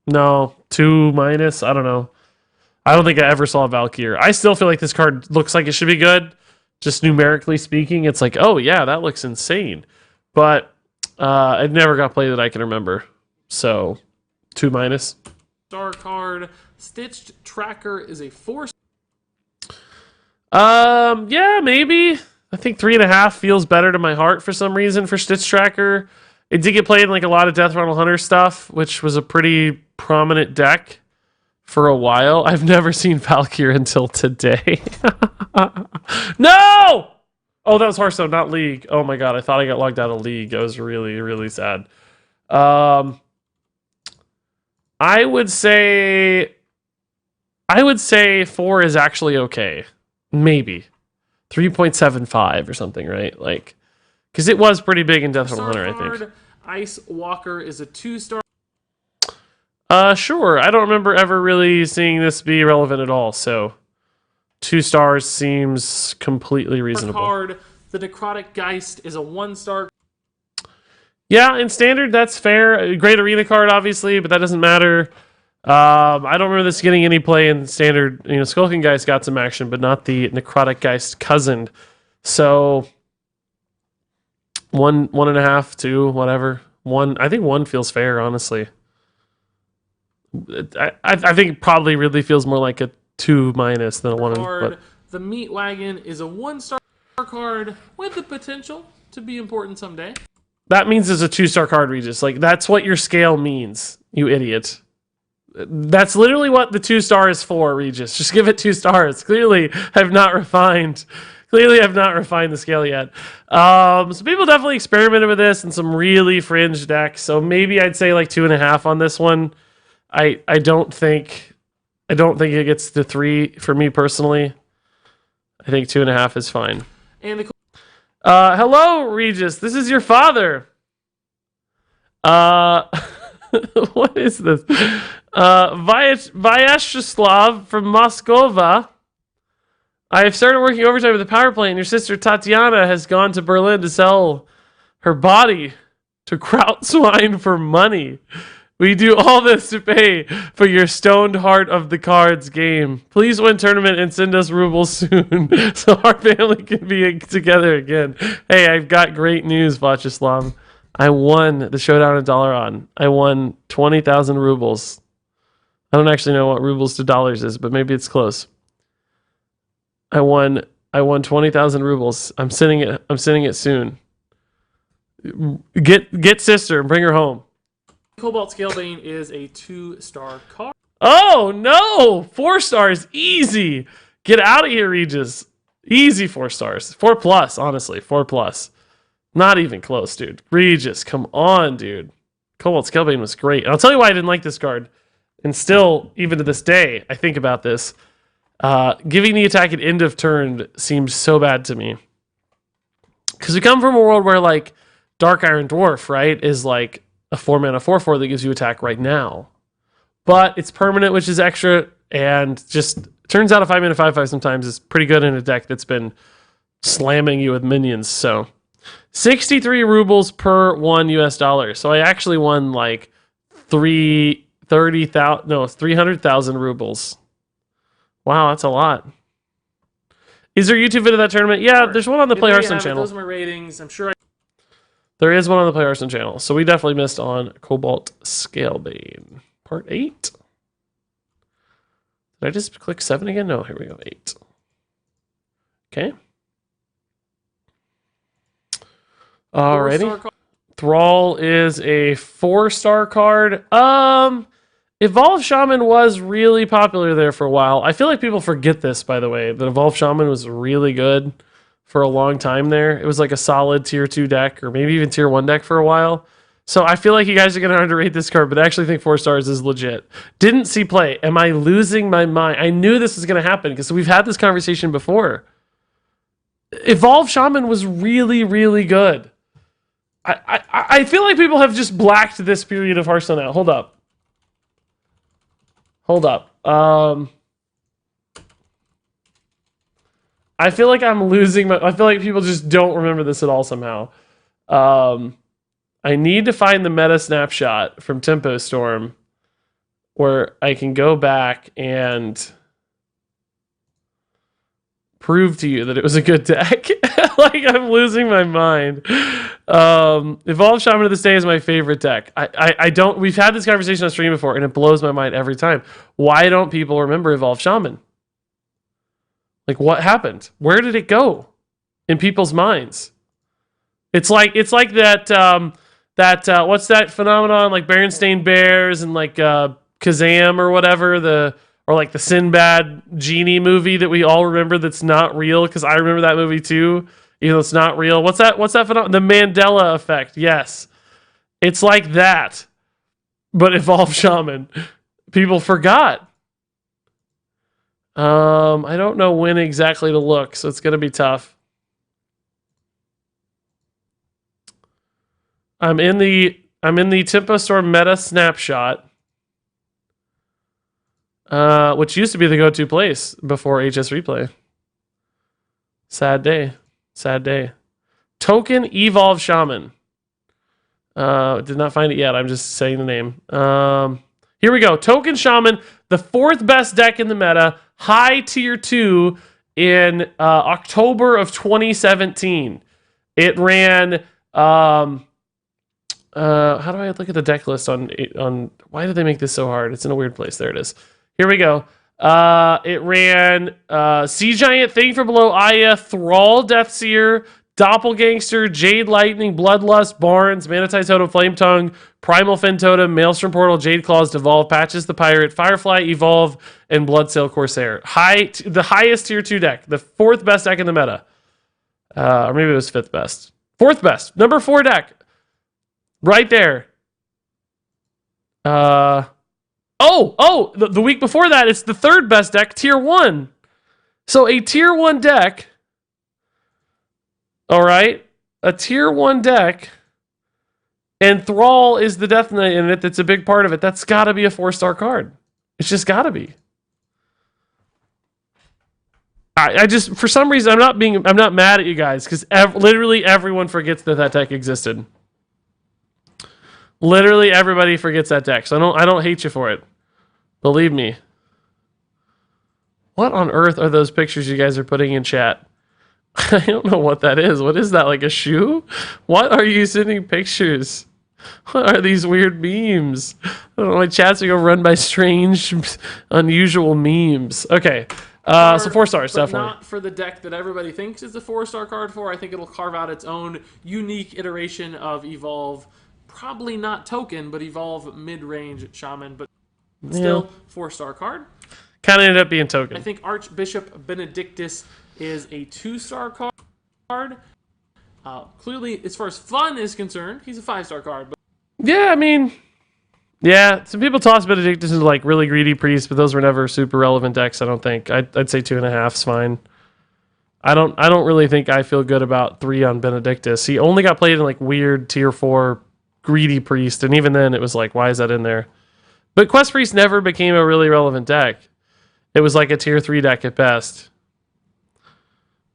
No, 2-. I don't know. I don't think I ever saw Valkyr. I still feel like this card looks like it should be good. Just numerically speaking, it's like, oh yeah, that looks insane. But it never got played that I can remember. So, 2-. Star card. Stitched Tracker is a 4-star. Yeah, maybe. I think 3.5 feels better to my heart for some reason for Stitch Tracker. It did get played in like a lot of Death Rattle Hunter stuff, which was a pretty prominent deck for a while. I've never seen Valkyr until today. No! Oh, that was Hearthstone, not League. Oh my god, I thought I got logged out of League. I was really, really sad. I would say 4 is actually okay. Maybe 3.75 or something, right? Like, because it was pretty big in Death Rattle Hunter, I think. Ice Walker is a 2-star. Sure. I don't remember ever really seeing this be relevant at all. So, 2 stars seems completely reasonable. Card. The Necrotic Geist is a 1-star. Yeah, in Standard, that's fair. A great arena card, obviously, but that doesn't matter. I don't remember this getting any play in Standard. You know, Skulking Geist got some action, but not the Necrotic Geist cousin. So 1.5, 2, whatever. 1. I think 1 feels fair, honestly. I think it probably really feels more like a 2- than a 1. But the Meat Wagon is a 1-star card with the potential to be important someday. That means it's a 2-star card, Regis. Like, that's what your scale means, you idiot. That's literally what the 2-star is for, Regis. Just give it 2 stars. Clearly, I've not refined the scale yet. So people definitely experimented with this in some really fringe decks. So maybe I'd say like 2.5 on this one. I don't think it gets to 3 for me personally. I think 2.5 is fine. And hello, Regis. This is your father. What is this? Vyacheslav from Moskova. I have started working overtime at the power plant, and your sister Tatiana has gone to Berlin to sell her body to kraut swine for money. We do all this to pay for your stoned heart of the cards game. Please win tournament and send us rubles soon so our family can be together again. Hey, I've got great news, Vachislav. I won the Showdown at Dalaran. I won 20,000 rubles. I don't actually know what rubles to dollars is, but maybe it's close. I won 20,000 rubles. I'm sending it soon. Get sister and bring her home. Cobalt Scalebane is a 2-star card. Oh no! 4 stars, easy. Get out of here, Regis. Easy 4 stars. 4+, honestly, 4+. Not even close, dude. Regis, come on, dude. Cobalt Scalebane was great. And I'll tell you why I didn't like this card. And still, even to this day, I think about this. Giving the attack at end of turn seems so bad to me. Because we come from a world where, like, Dark Iron Dwarf, right, is like a 4-mana 4/4 that gives you attack right now. But it's permanent, which is extra, and just turns out a 5-mana 5/5 sometimes is pretty good in a deck that's been slamming you with minions. So 63 rubles per $1 US. So I actually won like 300,000 rubles. Wow, that's a lot. Is there a YouTube video of that tournament? Yeah, there's one on the Play Hearthstone channel. Those are my ratings. I'm sure There is one on the Play Hearthstone channel. So we definitely missed on Cobalt Scalebane. Part 8. Did I just click 7 again? No, here we go. 8. Okay. Alrighty. Thrall is a 4-star card. Evolved Shaman was really popular there for a while. I feel like people forget this, by the way, that Evolved Shaman was really good for a long time there. It was like a solid tier 2 deck, or maybe even tier 1 deck for a while. So I feel like you guys are going to underrate this card, but I actually think 4 stars is legit. Didn't see play. Am I losing my mind? I knew this was going to happen because we've had this conversation before. Evolved Shaman was really, really good. I feel like people have just blacked this period of Hearthstone out. Hold up. I feel like I'm losing my... I feel like people just don't remember this at all somehow. I need to find the meta snapshot from Tempo Storm where I can go back and prove to you that it was a good deck. Like, I'm losing my mind. Evolved Shaman to this day is my favorite deck. I don't... We've had this conversation on stream before, and it blows my mind every time. Why don't people remember Evolved Shaman? Like, what happened? Where did it go in people's minds? It's like that what's that phenomenon, like Berenstain Bears and like Kazam or whatever, or like the Sinbad genie movie that we all remember that's not real, because I remember that movie too, even though it's not real. What's that phenomenon? The Mandela effect. Yes. It's like that, but Evolved Shaman. People forgot. I don't know when exactly to look, so it's going to be tough. I'm in the Tempo Storm meta snapshot, which used to be the go-to place before HS Replay. Sad day. Token Evolved Shaman. Did not find it yet. I'm just saying the name. Here we go. Token Shaman, the 4th best deck in the meta, high tier 2 in October of 2017. It ran... how do I look at the deck list on why did they make this so hard? It's in a weird place. There it is. Here we go. It ran Sea Giant, Thing from Below, Aya, Thrall, Deathseer, Doppelgangster, Jade Lightning, Bloodlust, Barnes, Manatite Totem, Flame Tongue, Primal Fin Totem, Maelstrom Portal, Jade Claws, Devolve, Patches the Pirate, Firefly, Evolve, and Bloodsail Corsair. The highest tier 2 deck. The 4th best deck in the meta. Or maybe it was 5th best. 4th best. Number 4 deck. Right there. The week before that, it's the 3rd best deck, tier 1. So a tier 1 deck. All right. A tier 1 deck. And Thrall is the Death Knight in it. That's a big part of it. That's got to be a 4-star card. It's just got to be. I just, for some reason, I'm not mad at you guys, because literally everyone forgets that deck existed. Literally everybody forgets that deck, so I don't hate you for it. Believe me. What on earth are those pictures you guys are putting in chat? I don't know what that is. What is that, like a shoe? What are you sending pictures? What are these weird memes? I don't know, my chat's gonna run by strange, unusual memes. Okay, so 4 stars, but definitely. Not for the deck that everybody thinks is a 4-star card for. I think it'll carve out its own unique iteration of Evolve. Probably not Token, but Evolve mid-range Shaman, but still 4-star card. Kind of ended up being Token. I think Archbishop Benedictus is a 2-star card. Clearly, as far as fun is concerned, he's a 5-star card. But Yeah, I mean, yeah, some people toss Benedictus into like really greedy priests, but those were never super relevant decks. I don't think. I'd say 2.5 is fine. I don't really think I feel good about 3 on Benedictus. He only got played in like weird tier 4 greedy priest, and even then it was like, why is that in there? But Quest Priest never became a really relevant deck. It was like a tier 3 deck at best.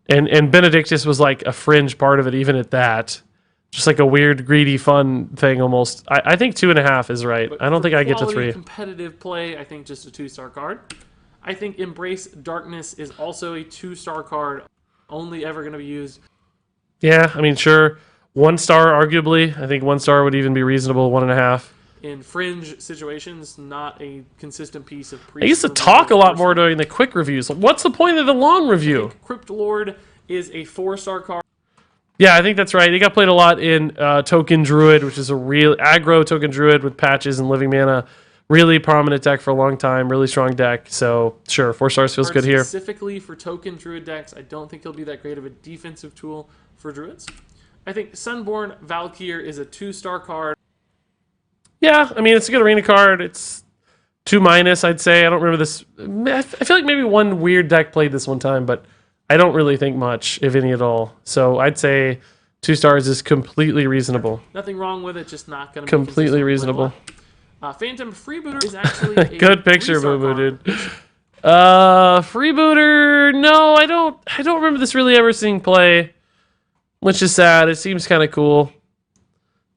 And Benedictus was like a fringe part of it, even at that. Just like a weird, greedy, fun thing almost. I think 2.5 is right. I don't think I get to 3. Competitive play, I think just a 2-star card. I think Embrace Darkness is also a 2-star card, only ever going to be used. Yeah, I mean, sure. 1 star, arguably. I think 1 star would even be reasonable. 1.5. In fringe situations, not a consistent piece of priest. I used to talk a lot more during the quick reviews. What's the point of the long review? Crypt Lord is a 4-star card. Yeah, I think that's right. He got played a lot in Token Druid, which is a real aggro Token Druid with patches and living mana. Really prominent deck for a long time. Really strong deck. So, sure, 4 stars feels good here. Specifically for Token Druid decks, I don't think he'll be that great of a defensive tool for Druids. I think Sunborn Valkyr is a 2-star card. Yeah, I mean, it's a good arena card. It's 2-, I'd say. I don't remember this. I feel like maybe one weird deck played this one time, but I don't really think much, if any at all. So I'd say 2 stars is completely reasonable. Nothing wrong with it, just not going to be completely reasonable. Phantom Freebooter is actually a good picture, Boo Boo, dude. Freebooter, no, I don't remember this really ever seeing play, which is sad. It seems kind of cool.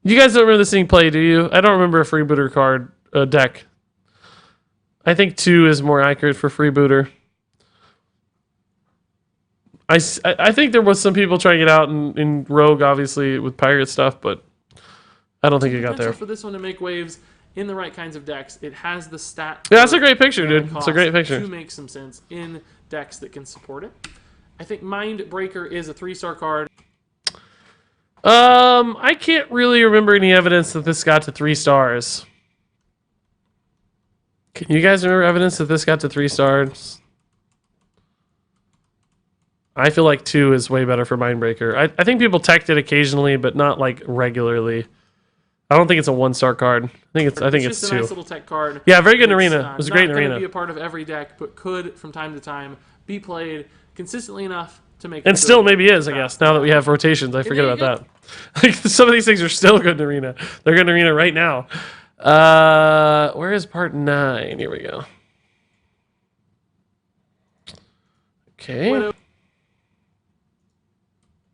You guys don't remember this thing play, do you? I don't remember a Freebooter card deck. I think 2 is more accurate for Freebooter. I think there was some people trying it out in Rogue, obviously, with pirate stuff, but I don't think it got there. For this one to make waves in the right kinds of decks, it has the stat. Yeah, that's a great picture, dude. It's a great picture. To make some sense in decks that can support it. I think Mind Breaker is a 3-star card. I can't really remember any evidence that this got to 3 stars. Can you guys remember evidence that this got to 3 stars? I feel like 2 is way better for Mindbreaker. I think people teched it occasionally, but not like regularly. I don't think it's a 1-star card. I think it's just 2. a nice little tech card. Yeah, very good in arena. It was great in arena. Not going to be a part of every deck, but could from time to time be played consistently enough to make. And still maybe is, I guess. Now that we have rotations, I forget about that. Like some of these things are still good in arena. They're good in arena right now. Where is part 9? Here we go. Okay.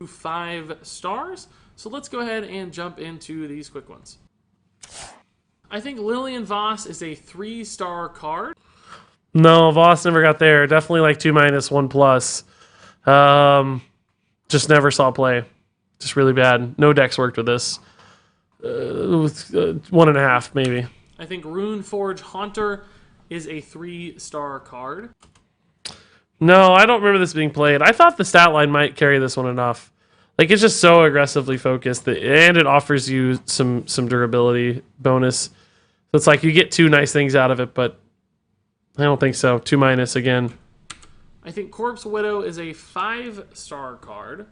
5 stars. So let's go ahead and jump into these quick ones. I think Lillian Voss is a 3-star card. No, Voss never got there. Definitely like 2-, 1+. Just never saw play. Just really bad. No decks worked with this. 1.5 maybe. I think Rune Forge Haunter is a 3-star card. No, I don't remember this being played. I thought the stat line might carry this one enough. Like, it's just so aggressively focused, and it offers you some durability bonus. So it's like you get 2 nice things out of it, but I don't think so. 2- again. I think Corpse Widow is a 5-star card.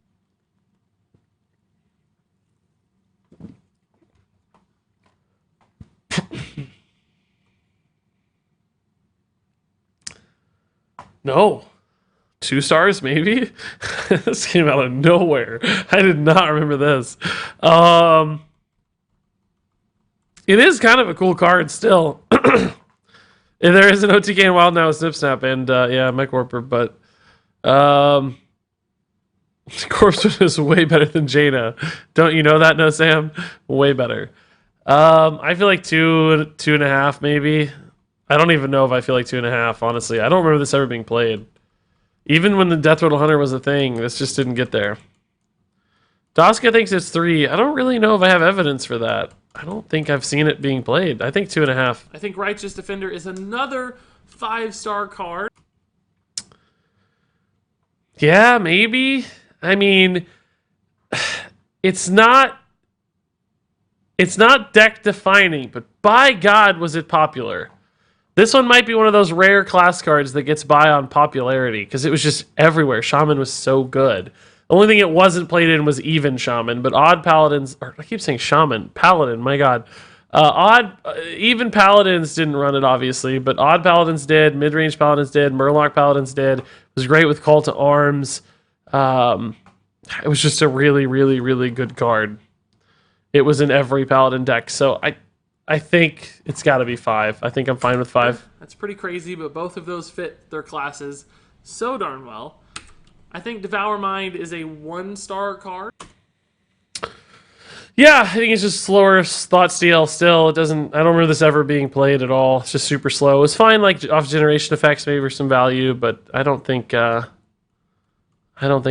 No. 2 stars, maybe? This came out of nowhere. I did not remember this. It is kind of a cool card still. There is an OTK in Wild now with Snip Snap and, yeah, Mech Warper, but Corpse is way better than Jaina. Don't you know that, No Sam? Way better. I feel like 2.5 maybe. I don't even know if I feel like 2.5, honestly. I don't remember this ever being played. Even when the Death Rattle Hunter was a thing, this just didn't get there. Doska thinks it's 3. I don't really know if I have evidence for that. I don't think I've seen it being played. I think 2.5. I think Righteous Defender is another 5-star card. Yeah, maybe. I mean, it's not deck defining, but by God was it popular. This one might be one of those rare class cards that gets by on popularity because it was just everywhere. Shaman was so good. The only thing it wasn't played in was even Shaman, but odd Paladins, or I keep saying Shaman, Paladin, my God. Even Paladins didn't run it, obviously, but odd Paladins did, mid-range Paladins did, Murloc Paladins did. It was great with Call to Arms. It was just a really, really, really good card. It was in every Paladin deck, so I think it's got to be 5. I think I'm fine with 5. That's pretty crazy, but both of those fit their classes so darn well. I think Devour Mind is a 1-star card. Yeah, I think it's just slower thought steal still. It doesn't. I don't remember this ever being played at all. It's just super slow. It was fine, like off generation effects, maybe for some value, but I don't think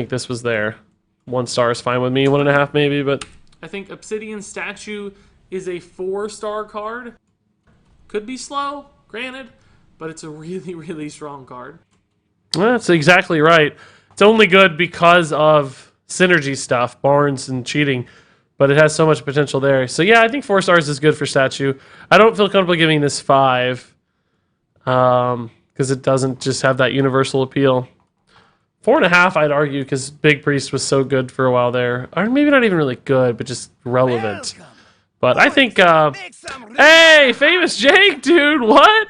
this was there. 1 star is fine with me. 1.5 maybe, but I think Obsidian Statue is a 4-star card. Could be slow, granted, but it's a really, really strong card. well, that's exactly right. It's only good because of synergy stuff, Barnes and cheating, but it has so much potential there. So yeah, I think 4 stars is good for Statue. I don't feel comfortable giving this 5 because it doesn't just have that universal appeal. 4.5, I'd argue, because Big Priest was so good for a while there. Or maybe not even really good, but just relevant. But I think, hey, Famous Jake, dude, what?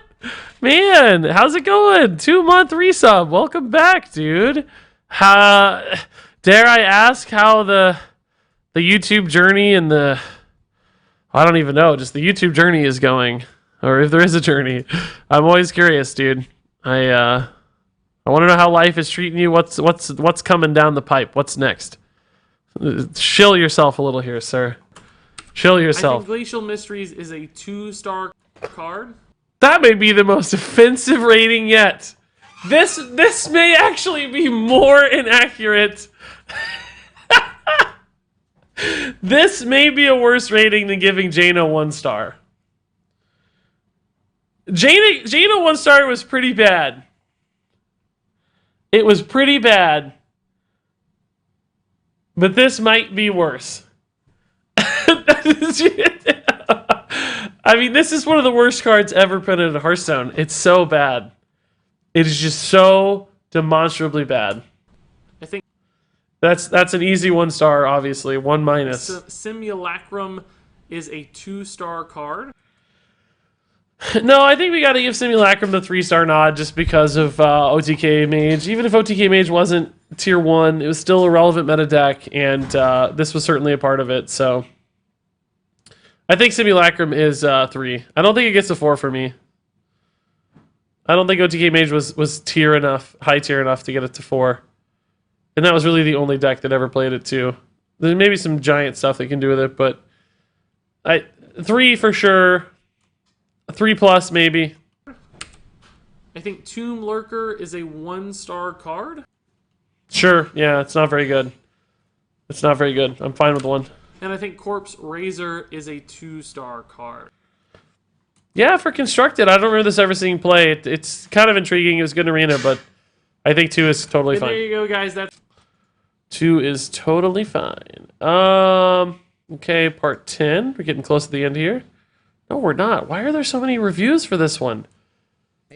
Man, how's it going? 2-month resub. Welcome back, dude. Dare I ask how the YouTube journey and I don't even know, just the YouTube journey is going, or if there is a journey. I'm always curious, dude. I want to know how life is treating you. What's coming down the pipe? What's next? Chill yourself a little here, sir. Chill I yourself. think Glacial Mysteries is a 2-star card. That may be the most offensive rating yet. This may actually be more inaccurate. This may be a worse rating than giving Jaina 1 star. Jaina 1 star was pretty bad. It was pretty bad. But this might be worse. I mean, this is one of the worst cards ever printed in Hearthstone. It's so bad. It is just so demonstrably bad. I think that's an easy 1 star, obviously. 1 minus. Simulacrum is a 2-star card. No, I think we got to give Simulacrum the 3-star nod just because of OTK Mage. Even if OTK Mage wasn't tier 1, it was still a relevant meta deck, and this was certainly a part of it. So I think Simulacrum is 3. I don't think it gets a 4 for me. I don't think OTK Mage was tier enough, high tier enough to get it to 4. And that was really the only deck that ever played it too. There's maybe some giant stuff they can do with it, but 3 for sure. 3+ maybe. I think Tomb Lurker is a 1-star card. Sure, yeah, it's not very good. It's not very good. I'm fine with 1. And I think Corpse Razor is a 2-star card. Yeah, for Constructed, I don't remember this ever seeing play. It's kind of intriguing. It was good in Arena, but I think 2 is totally And fine. there you go, guys. That's 2 is totally fine. Okay, part 10. We're getting close to the end here. No, we're not. Why are there so many reviews for this one?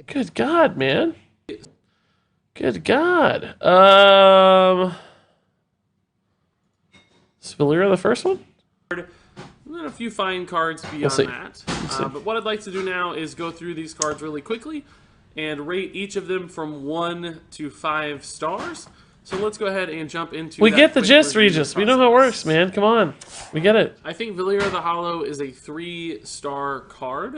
Good God, man. Good God. Is Valyria the first one? and then a few fine cards beyond see. that. But what I'd like to do now is go through these cards really quickly and rate each of them from 1 to 5 stars. So let's go ahead and jump into We that get the quick gist, review Regis. We know how it process. works, man. Come on. We get it. I think Valyria the Hollow is a 3-star card.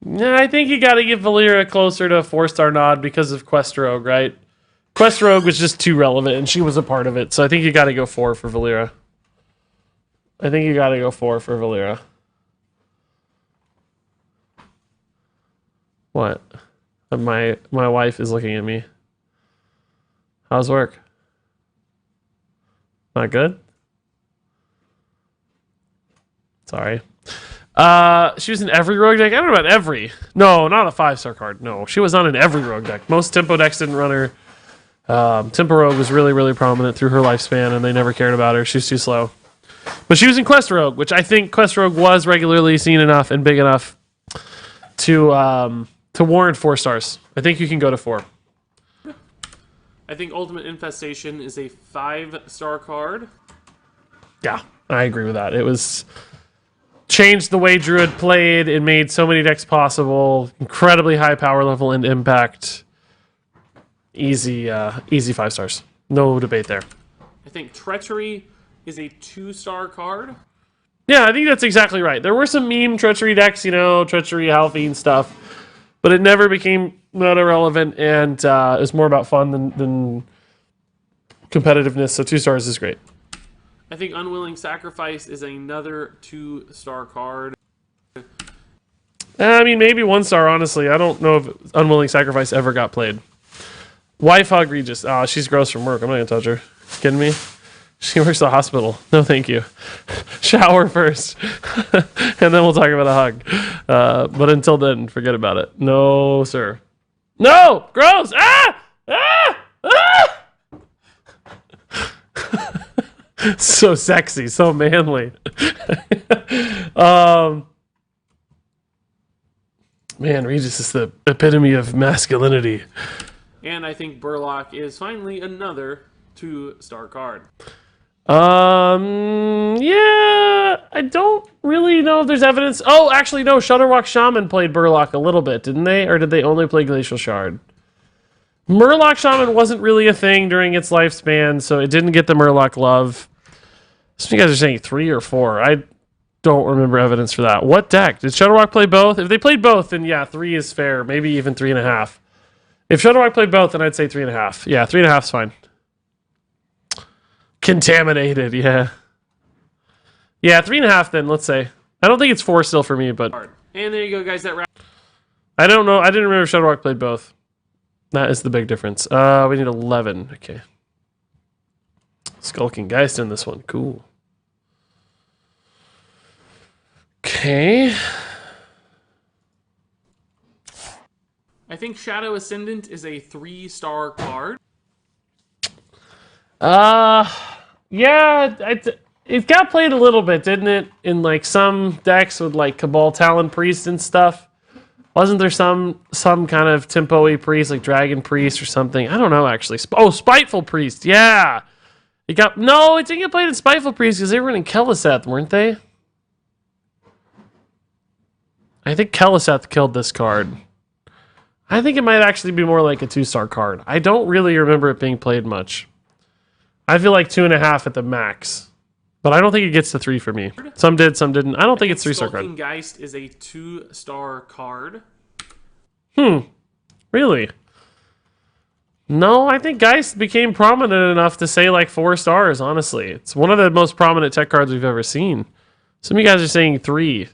Yeah, I think you got to give Valyria closer to a 4-star nod because of Quest Rogue, right? Quest Rogue was just too relevant, and she was a part of it. So I think you got to go 4 for Valyria. I think you got to go 4 for Valyria. What? My wife is looking at me. How's work? Not good? Sorry. She was in every rogue deck. I don't know about every. No, not a 5-star card. No, she was not in every rogue deck. Most tempo decks didn't run her. Tempo Rogue was really, really prominent through her lifespan, and they never cared about her. She's too slow. But she was in Quest Rogue, which I think Quest Rogue was regularly seen enough and big enough to warrant 4 stars. I think you can go to 4. I think Ultimate Infestation is a 5-star card. Yeah, I agree with that. It was changed the way Druid played. It made so many decks possible. Incredibly high power level and impact. Easy 5 stars. No debate there. I think Treachery is a 2-star card. Yeah, I think that's exactly right. There were some meme Treachery decks, Treachery, Halfine stuff, but it never became not irrelevant, and it was more about fun than competitiveness, so 2 stars is great. I think Unwilling Sacrifice is another 2-star card. I mean, maybe 1 star, honestly. I don't know if Unwilling Sacrifice ever got played. Wife Hog Regis. Oh, she's gross from work. I'm not going to touch her. Kidding me? She works at the hospital. No, thank you. Shower first. And then we'll talk about a hug. But until then, forget about it. No, sir. No! Gross! Ah! Ah! Ah! So sexy, so manly. Man, Regis is the epitome of masculinity. And I think Burlock is finally another 2-star card. Yeah, I don't really know if there's evidence. Oh, actually, no. Shudderwock Shaman played Burlock a little bit, didn't they? Or did they only play Glacial Shard? Murloc Shaman wasn't really a thing during its lifespan, so it didn't get the Murloc love. Some of you guys are saying 3 or 4. I don't remember evidence for that. What deck? Did Shudderwock play both? If they played both, then yeah, 3 is fair. Maybe even 3.5. If Shudderwock played both, then I'd say 3.5. Yeah, 3.5 is fine. Contaminated, yeah. Yeah, 3.5 then, let's say. I don't think it's 4 still for me, but... And there you go, guys. That I don't know. I didn't remember Shudderwock played both. That is the big difference. We need 11. Okay. Skulking Geist in this one. Cool. Okay. I think Shadow Ascendant is a 3-star card. Yeah, it got played a little bit, didn't it? In like some decks with like Cabal Talon Priest and stuff. Wasn't there some kind of tempo-y priest, like Dragon Priest or something? I don't know, actually. Spiteful Priest, yeah! It didn't get played in Spiteful Priest because they were in Keleseth, weren't they? I think Keleseth killed this card. I think it might actually be more like a 2-star card. I don't really remember it being played much. I feel like 2.5 at the max. But I don't think it gets to 3 for me. Some did, some didn't. I don't think it's 3-star card. Skulking Geist is a 2-star card. Really? No, I think Geist became prominent enough to say like 4 stars, honestly. It's one of the most prominent tech cards we've ever seen. Some of you guys are saying 3.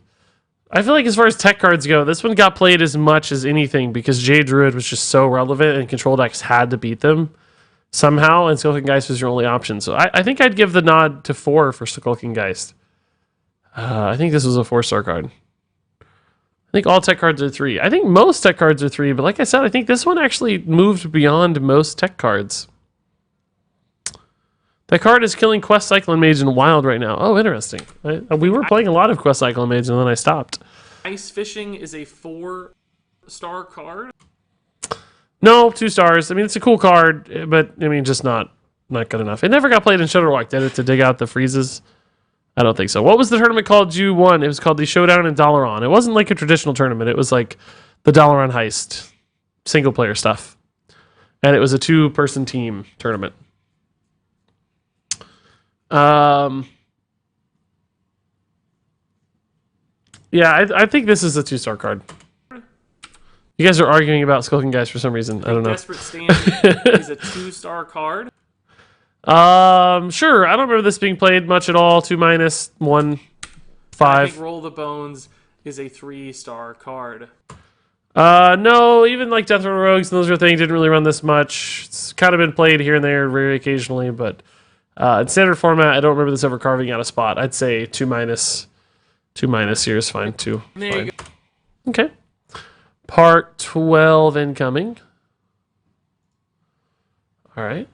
I feel like as far as tech cards go, this one got played as much as anything because Jade Druid was just so relevant and control decks had to beat them somehow, and Skulking Geist was your only option. So I think I'd give the nod to 4 for Skulking Geist. I think this was a 4-star card. I think all tech cards are 3. I think most tech cards are 3, but like I said, I think this one actually moved beyond most tech cards. That card is killing Quest Cyclone Mage in Wild right now. Oh, interesting. We were playing a lot of Quest Cyclone Mage, and then I stopped. Ice Fishing is a 4-star card. No, 2 stars. I mean, it's a cool card, but I mean, just not good enough. It never got played in Shudderwock, did it, to dig out the freezes? I don't think so. What was the tournament called you won? It was called the Showdown in Dalaran. It wasn't like a traditional tournament. It was like the Dalaran heist, single-player stuff. And it was a 2-person team tournament. Yeah, I think this is a 2-star card. You guys are arguing about Skulking Geist for some reason. I don't know. Desperate Stand is a 2-star card. Sure. I don't remember this being played much at all. 2-, 1, I 5. think Roll the Bones is a 3-star card. No, even like Death Rattle Rogues and those sort of things didn't really run this much. It's kind of been played here and there very occasionally, but in standard format, I don't remember this ever carving out a spot. I'd say 2-. 2- here is fine. 2. There Fine. you go. Okay. Part 12 incoming. All right.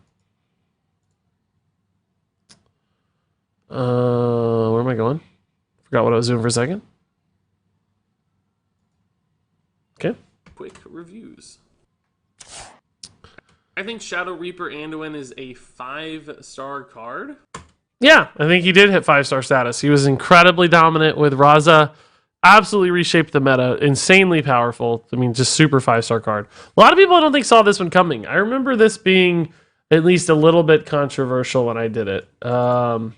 Where am I going? Forgot what I was doing for a second. Okay. Quick reviews. I think Shadow Reaper Anduin is a 5-star card. Yeah, I think he did hit 5-star status. He was incredibly dominant with Raza. Absolutely reshaped the meta. Insanely powerful. I mean, just super 5-star card. A lot of people I don't think saw this one coming. I remember this being at least a little bit controversial when I did it. I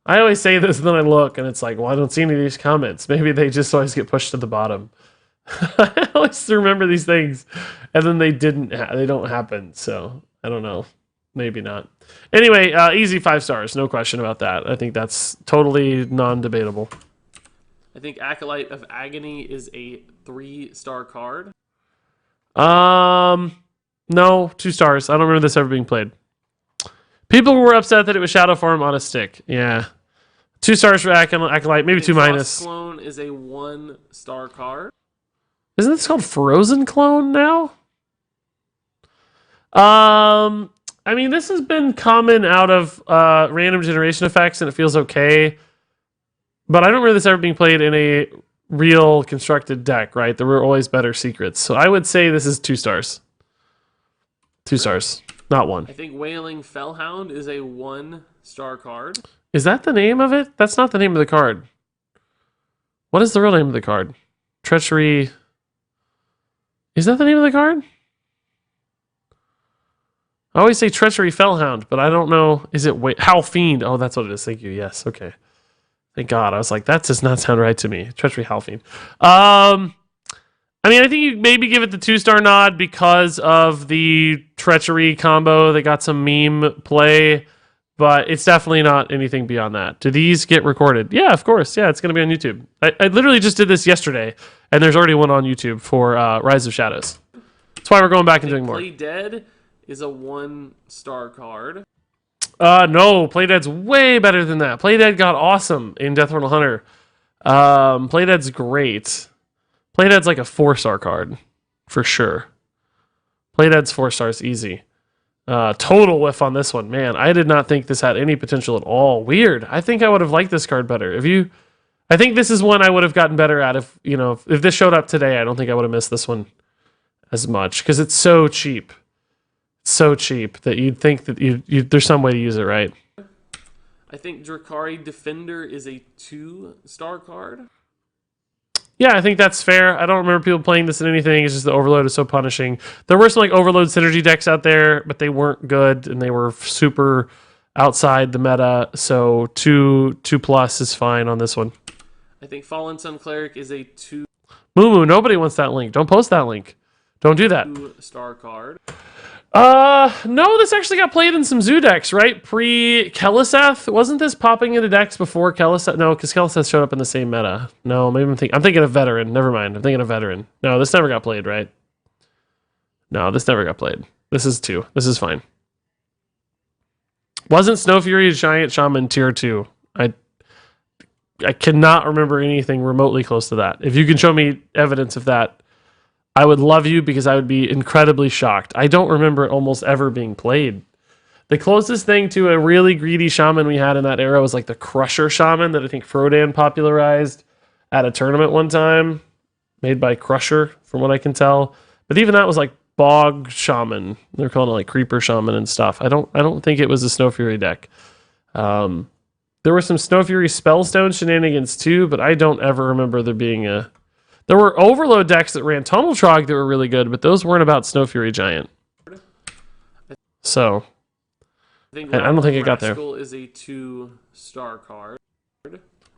always say this and then I look and it's like, well, I don't see any of these comments. Maybe they just always get pushed to the bottom. I always remember these things and then they don't happen. So I don't know. Maybe not. Anyway, easy 5 stars. No question about that. I think that's totally non-debatable. I think Acolyte of Agony is a 3-star card. No, 2 stars. I don't remember this ever being played. People were upset that it was Shadow Form on a stick. Yeah. 2 stars for Acolyte, maybe 2-. Frost Clone is a 1-star card. Isn't this called Frozen Clone now? I mean, this has been common out of random generation effects, and it feels okay. But I don't remember this ever being played in a real constructed deck, right? There were always better secrets. So I would say this is 2 stars. 2 stars, not 1. I think Wailing Fellhound is a 1-star card. Is that the name of it? That's not the name of the card. What is the real name of the card? Treachery. Is that the name of the card? I always say Treachery Fellhound, but I don't know. Is it Howl Fiend? Oh, that's what it is. Thank you. Yes. Okay. Thank God. I was like, that does not sound right to me. Treachery Howl Fiend. I mean, I think you maybe give it the 2-star nod because of the Treachery combo that got some meme play, but it's definitely not anything beyond that. Do these get recorded? Yeah, of course. Yeah, it's going to be on YouTube. I literally just did this yesterday, and there's already one on YouTube for Rise of Shadows. That's why we're going back and doing more. Play Dead is a 1-star card. No, Playdead's way better than that. Playdead got awesome in Death Rattle Hunter. Playdead's great. Playdead's like a 4-star card, for sure. Playdead's 4 stars, easy. Total whiff on this one. Man, I did not think this had any potential at all. Weird. I think I would have liked this card better. I think this is one I would have gotten better at if this showed up today. I don't think I would have missed this one as much because it's so cheap. So cheap that you'd think that there's some way to use it, right? I think Drakari Defender is a 2-star card. Yeah, I think that's fair. I don't remember people playing this in anything. It's just the Overload is so punishing. There were some like Overload synergy decks out there, but they weren't good and they were super outside the meta. So 2+ is fine on this one. I think Fallen Sun Cleric is a 2. Moo, nobody wants that link. Don't post that link. Don't do that. 2-star card. No, this actually got played in some Zoo decks, right? Pre-Keleseth? Wasn't this popping into decks before Keleseth? No, because Keleseth showed up in the same meta. No, maybe I'm thinking of Veteran. Never mind. I'm thinking of Veteran. No, this never got played, right? No, this never got played. This is 2. This is fine. Wasn't Snow Fury Giant Shaman tier 2? I cannot remember anything remotely close to that. If you can show me evidence of that, I would love you because I would be incredibly shocked. I don't remember it almost ever being played. The closest thing to a really greedy shaman we had in that era was like the Crusher Shaman that I think Frodan popularized at a tournament one time, made by Crusher, from what I can tell. But even that was like Bog Shaman. They're calling it like Creeper Shaman and stuff. I don't think it was a Snow Fury deck. There were some Snow Fury Spellstone shenanigans too, but I don't ever remember there being a... There were Overload decks that ran Tunnel Trog that were really good, but those weren't about Snow Fury Giant. So, I don't think it got there. Rascal is a 2-star card.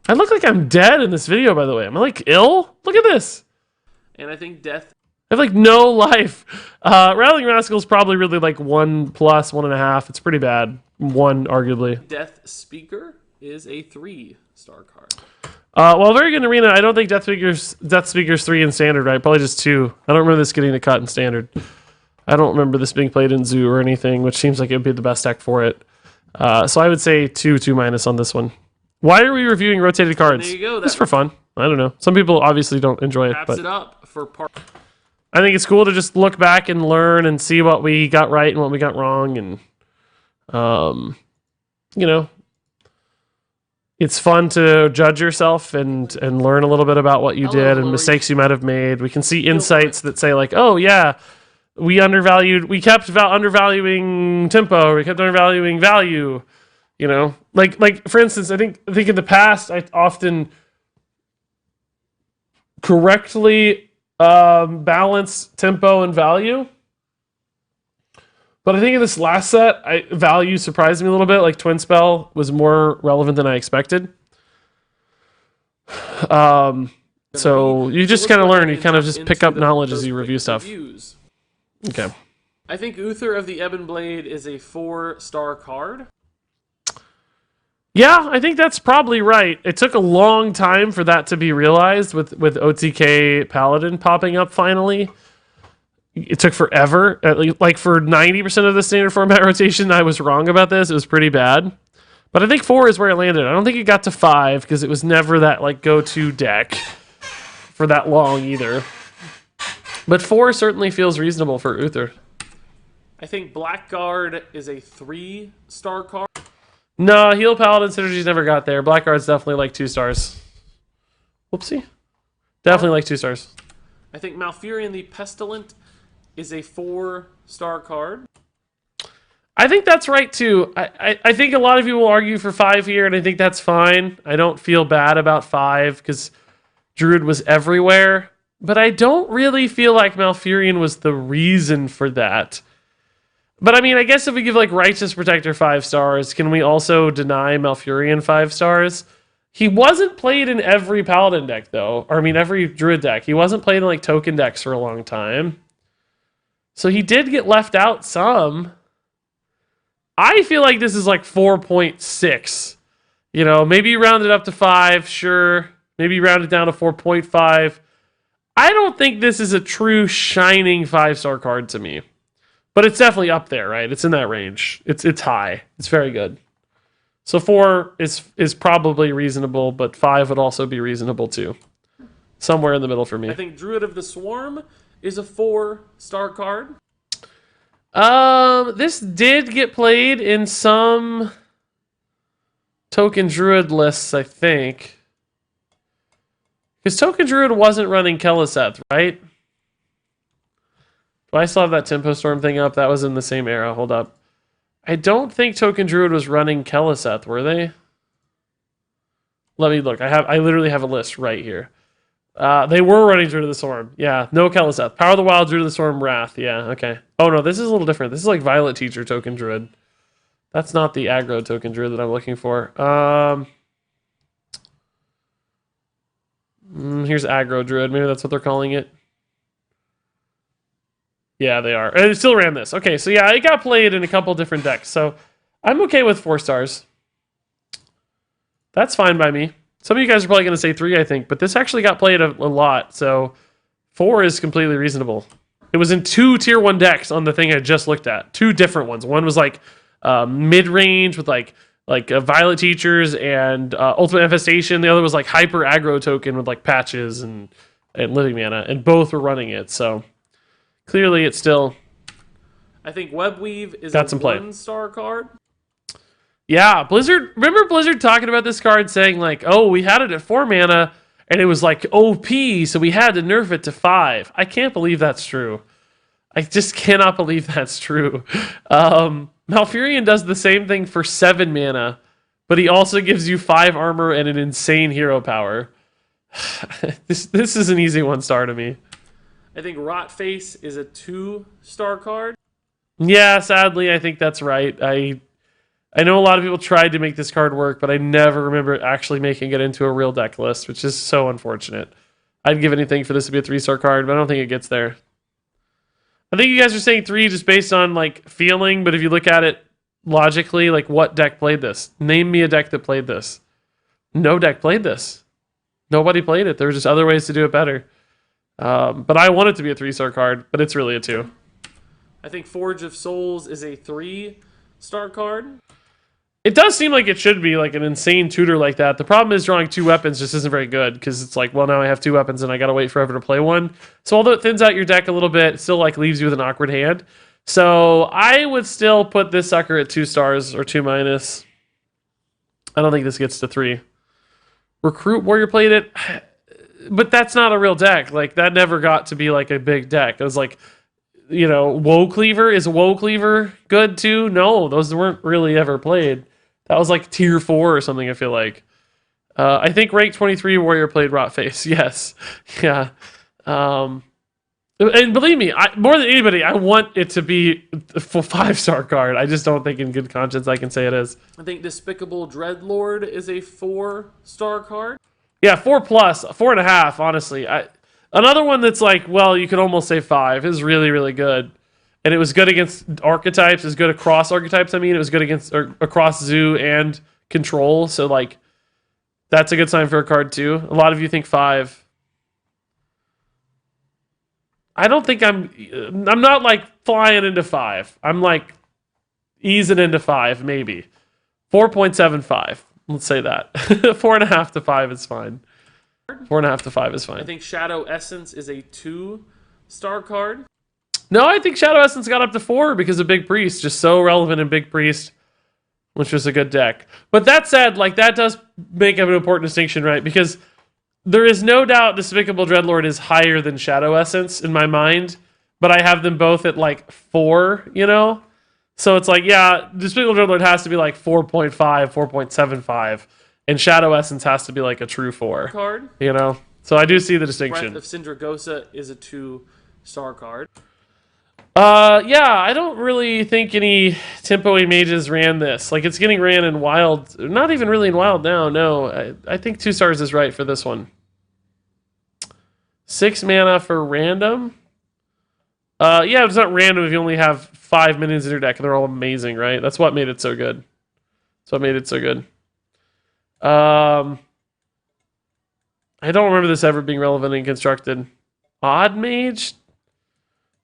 I look like I'm dead in this video, by the way. Am I like ill? Look at this. And I think Death I have like no life. Rattling Rascal's probably really like 1+, 1.5. It's pretty bad. 1, arguably. Death Speaker is a 3-star card. Well, very good in Arena. I don't think Death Speaker's 3 in Standard, right? Probably just 2. I don't remember this getting a cut in Standard. I don't remember this being played in Zoo or anything, which seems like it would be the best deck for it. So I would say 2-2- on this one. Why are we reviewing rotated cards? There you go. Just for fun. I don't know. Some people obviously don't enjoy it, Wraps but it up for part. I think it's cool to just look back and learn and see what we got right and what we got wrong, and you know, it's fun to judge yourself and learn a little bit about what you did and mistakes you might have made. We can see insights that say like, oh yeah, we kept undervaluing tempo, or we kept undervaluing value. You know, like for instance, I think in the past I often correctly balance tempo and value, but I think in this last set, value surprised me a little bit. Like Twin Spell was more relevant than I expected. So you just kind of learn. You kind of just pick up knowledge as you review stuff. Okay. I think Uther of the Ebon Blade is a 4-star card. Yeah, I think that's probably right. It took a long time for that to be realized with OTK Paladin popping up finally. It took forever. Like for 90% of the standard format rotation, I was wrong about this. It was pretty bad. But I think 4 is where it landed. I don't think it got to 5 because it was never that like go-to deck for that long either. But 4 certainly feels reasonable for Uther. I think Blackguard is a 3-star card. No, Heal Paladin synergies never got there. Blackguard's definitely like 2 stars. Whoopsie. Definitely like 2 stars. I think Malfurion the Pestilent is a 4-star card. I think that's right too. I think a lot of people will argue for 5 here, and I think that's fine. I don't feel bad about 5 because Druid was everywhere. But I don't really feel like Malfurion was the reason for that. But I mean, I guess if we give like Righteous Protector 5 stars, can we also deny Malfurion 5 stars? He wasn't played in every Paladin deck though, or I mean every Druid deck. He wasn't played in like token decks for a long time. So he did get left out some. I feel like this is like 4.6. You know, maybe you round it up to 5, sure. Maybe you round it down to 4.5. I don't think this is a true shining 5-star card to me. But it's definitely up there, right? It's in that range. It's high. It's very good. So 4 is probably reasonable, but 5 would also be reasonable too. Somewhere in the middle for me. I think Druid of the Swarm is a 4-star card. This did get played in some Token Druid lists, I think. Because Token Druid wasn't running Keleseth, right? Do I still have that Tempo Storm thing up? That was in the same era. Hold up. I don't think Token Druid was running Keleseth, were they? Let me look. I literally have a list right here. They were running Druid of the Storm. Yeah, no Keleseth. Power of the Wild, Druid of the Storm, Wrath. Yeah, okay. Oh no, this is a little different. This is like Violet Teacher Token Druid. That's not the aggro Token Druid that I'm looking for. Here's Aggro Druid. Maybe that's what they're calling it. Yeah, they are. And it still ran this. Okay, so yeah, it got played in a couple different decks. So I'm okay with 4 stars. That's fine by me. Some of you guys are probably going to say 3, I think. But this actually got played a lot. So 4 is completely reasonable. It was in 2 tier 1 decks on the thing I just looked at. 2 different ones. One was like mid-range with like Violet Teachers and Ultimate Infestation. The other was like Hyper Aggro Token with like Patches and Living Mana. And both were running it, so... Clearly, it's still... I think Webweave is got a some play. 1-star card. Yeah, Blizzard... Remember Blizzard talking about this card saying, like, oh, we had it at 4 mana, and it was, like, OP, so we had to nerf it to 5. I can't believe that's true. I just cannot believe that's true. Malfurion does the same thing for 7 mana, but he also gives you 5 armor and an insane hero power. This is an easy 1-star to me. I think Rotface is a 2-star card. Yeah, sadly, I think that's right. I know a lot of people tried to make this card work, but I never remember actually making it into a real deck list, which is so unfortunate. I'd give anything for this to be a 3-star card, but I don't think it gets there. I think you guys are saying 3 just based on like feeling, but if you look at it logically, like what deck played this? Name me a deck that played this. No deck played this. Nobody played it. There were just other ways to do it better. But I want it to be a 3-star card, but it's really a 2. I think Forge of Souls is a 3-star card. It does seem like it should be like an insane tutor like that. The problem is drawing 2 weapons just isn't very good because it's like, well, now I have 2 weapons and I gotta wait forever to play one. So although it thins out your deck a little bit, it still like leaves you with an awkward hand. So I would still put this sucker at 2 stars or 2-. I don't think this gets to 3. Recruit Warrior played it, but that's not a real deck. Like that never got to be like a big deck. It was like, you know, Woe Cleaver. Is Woe Cleaver good too? No, those weren't really ever played. That was like tier 4 or something, I feel like. I think rank 23 Warrior played Rotface. Yes. Yeah. And believe me, more than anybody, I want it to be a 5-star card. I just don't think in good conscience I can say it is. I think Despicable Dreadlord is a 4-star card. Yeah, 4+, 4.5, honestly. Another one that's like, well, you could almost say 5 is really, really good. And it was good against archetypes. It was good across archetypes. I mean, it was good against across Zoo and Control. So, like, that's a good sign for a card, too. A lot of you think 5. I don't think I'm not, like, flying into 5. I'm, like, easing into 5, maybe. 4.75. Let's say that. 4.5 to 5 is fine. 4.5 to 5 is fine. I think Shadow Essence is a 2-star card. No, I think Shadow Essence got up to 4 because of Big Priest. Just so relevant in Big Priest, which was a good deck. But that said, like that does make an important distinction, right? Because there is no doubt Despicable Dreadlord is higher than Shadow Essence in my mind, but I have them both at like 4, you know? So it's like, yeah, Despicable Dreadlord has to be like 4.5, 4.75, and Shadow Essence has to be like a true 4. Card. You know? So I do see the distinction. Breath of Sindragosa is a 2-star card. Yeah, I don't really think any tempo-y mages ran this. Like, it's getting ran in Wild. Not even really in Wild now, no. I think 2 stars is right for this one. 6 mana for random? Yeah, it's not random if you only have 5 minions in your deck, and they're all amazing, right? That's what made it so good. That's what made it so good. I don't remember this ever being relevant in Constructed. Odd Mage?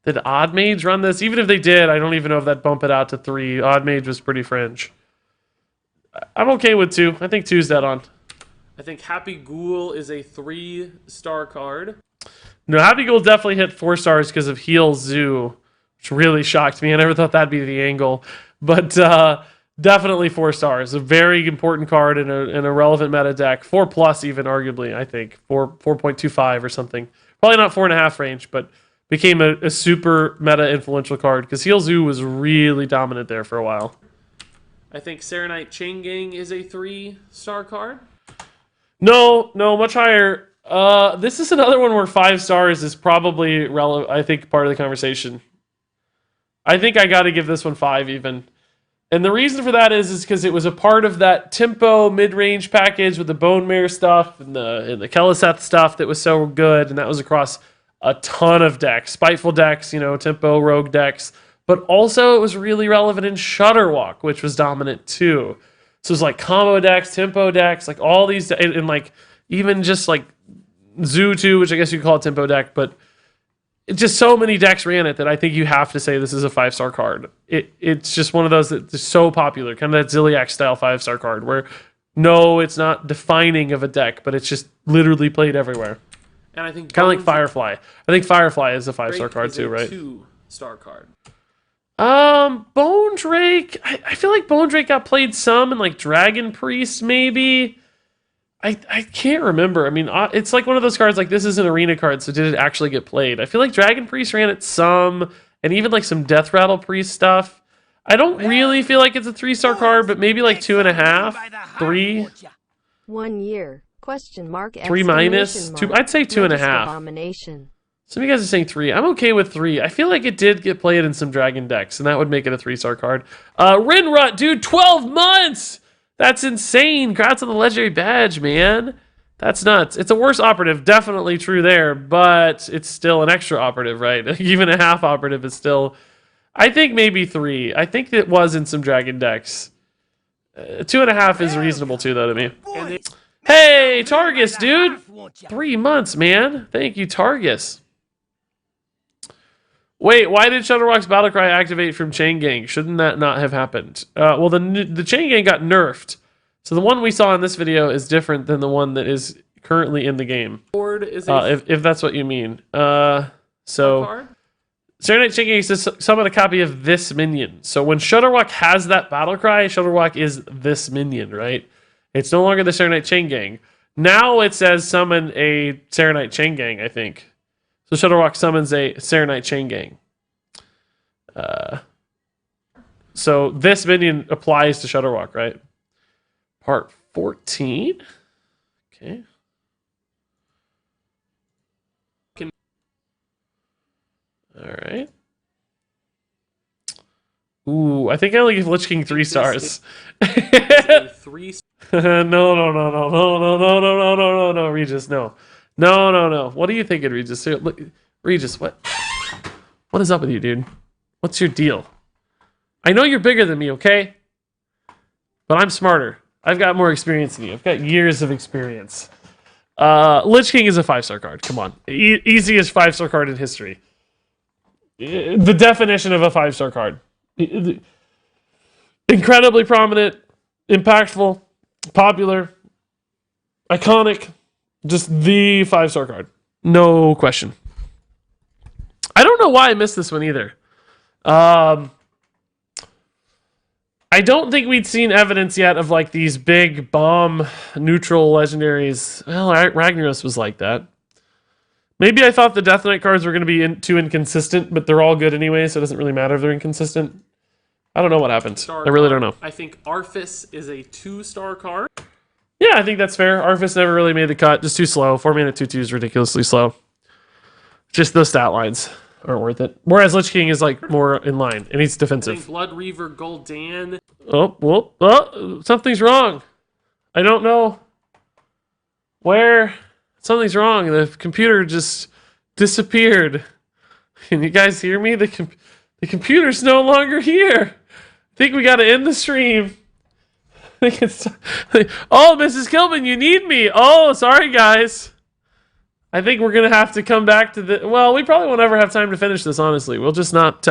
Did Odd Mage run this? Even if they did, I don't even know if that bump it out to 3. Odd Mage was pretty fringe. I'm okay with 2. I think 2's dead on. I think Happy Ghoul is a 3-star card. No, Happy Ghoul definitely hit 4 stars because of Heal Zoo, which really shocked me. I never thought that'd be the angle. But definitely 4 stars. A very important card in a relevant meta deck. 4+ even, arguably, I think. 4.25 or something. Probably not 4.5 range, but became a super meta influential card because Heal Zoo was really dominant there for a while. I think Serenite Chain Gang is a 3-star card. No, much higher. This is another one where 5 stars is probably relevant. I think part of the conversation. I think I got to give this one 5 even. And the reason for that is because it was a part of that tempo mid-range package with the Bone Mare stuff and the Keleseth stuff that was so good, and that was across a ton of decks, spiteful decks, you know, tempo rogue decks, but also it was really relevant in Shutterwalk, which was dominant too. So it's like combo decks, tempo decks, like all these, and like even just like Zoo 2, which I guess you could call a tempo deck, but it's just so many decks ran it that I think you have to say this is a 5-star card. It's just one of those that's so popular, kind of that Zilliax style 5-star card where no, it's not defining of a deck, but it's just literally played everywhere. And I think kind of like Firefly. I think Firefly is a 5-star card too, right? 2-star card. Bone Drake. I feel like Bone Drake got played some in like Dragon Priest, maybe. I can't remember. I mean, it's like one of those cards. Like this is an arena card, so did it actually get played? I feel like Dragon Priest ran it some, and even like some Death Rattle Priest stuff. I don't really feel like it's a 3-star card, but maybe like 2.5, 3. 1 year. 3 minus 2. I'd say 2.5. Abomination. Some of you guys are saying 3. I'm okay with 3. I feel like it did get played in some Dragon decks, and that would make it a 3-star card. Rinrut, dude, 12 months! That's insane. Congrats on the legendary badge, man. That's nuts. It's a worse operative, definitely true there, but it's still an extra operative, right? Even a half operative is still... I think maybe 3. I think it was in some Dragon decks. 2.5 is reasonable too, though, to me. Hey, Targus, dude! 3 months, man. Thank you, Targus. Wait, why did Shutterwalk's Battlecry activate from Chain Gang? Shouldn't that not have happened? Well, the Chain Gang got nerfed. So the one we saw in this video is different than the one that is currently in the game. If that's what you mean. So, Serenite Chain Gang says summon a copy of this minion. So when Shutterwalk has that Battlecry, Shutterwalk is this minion, right? It's no longer the Serenite Chain Gang. Now it says summon a Serenite Chain Gang, I think. So Shutterwalk summons a Serenite Chain Gang. So this minion applies to Shutterwalk, right? Part 14? Okay. Alright. Ooh, I think I only give Lich King 3 stars. No, Regis, no. No. What are you thinking, Regis? Look, Regis, what is up with you, dude? What's your deal? I know you're bigger than me, okay? But I'm smarter. I've got more experience than you. I've got years of experience. Lich King is a 5-star card. Come on. Easiest 5-star card in history. The definition of a 5-star card. Incredibly prominent, impactful, popular, iconic. Just the 5-star card. No question. I don't know why I missed this one either. I don't think we'd seen evidence yet of like these big bomb neutral legendaries. Well, Ragnaros was like that. Maybe I thought the Death Knight cards were going to be too inconsistent, but they're all good anyway, so it doesn't really matter if they're inconsistent. I don't know what happened. I really don't know. I think Arthas is a 2-star card. Yeah, I think that's fair. Arthas never really made the cut. Just too slow. 4-mana 2/2 is ridiculously slow. Just those stat lines aren't worth it. Whereas Lich King is like more in line, and he's defensive. I think Blood Reaver Gul'dan. Oh, something's wrong. I don't know where. Something's wrong. The computer just disappeared. Can you guys hear me? The computer's no longer here. I think we got to end the stream. Oh, Mrs. Kilman, you need me. Oh, sorry, guys. I think we're going to have to come back to the... Well, we probably won't ever have time to finish this, honestly. We'll just not...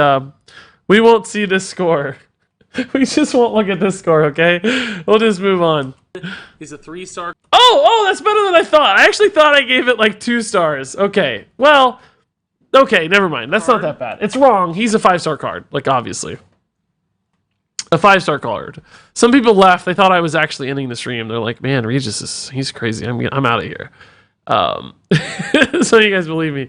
we won't see this score. We just won't look at this score, okay? We'll just move on. He's a 3-star. Oh, that's better than I thought. I actually thought I gave it like 2 stars. Okay, well... Okay, never mind. That's not that bad. It's wrong. He's a 5-star card, like, obviously. A 5-star card. Some people left. They thought I was actually ending the stream. They're like, man, Regis he's crazy. I'm out of here. So you guys believe me.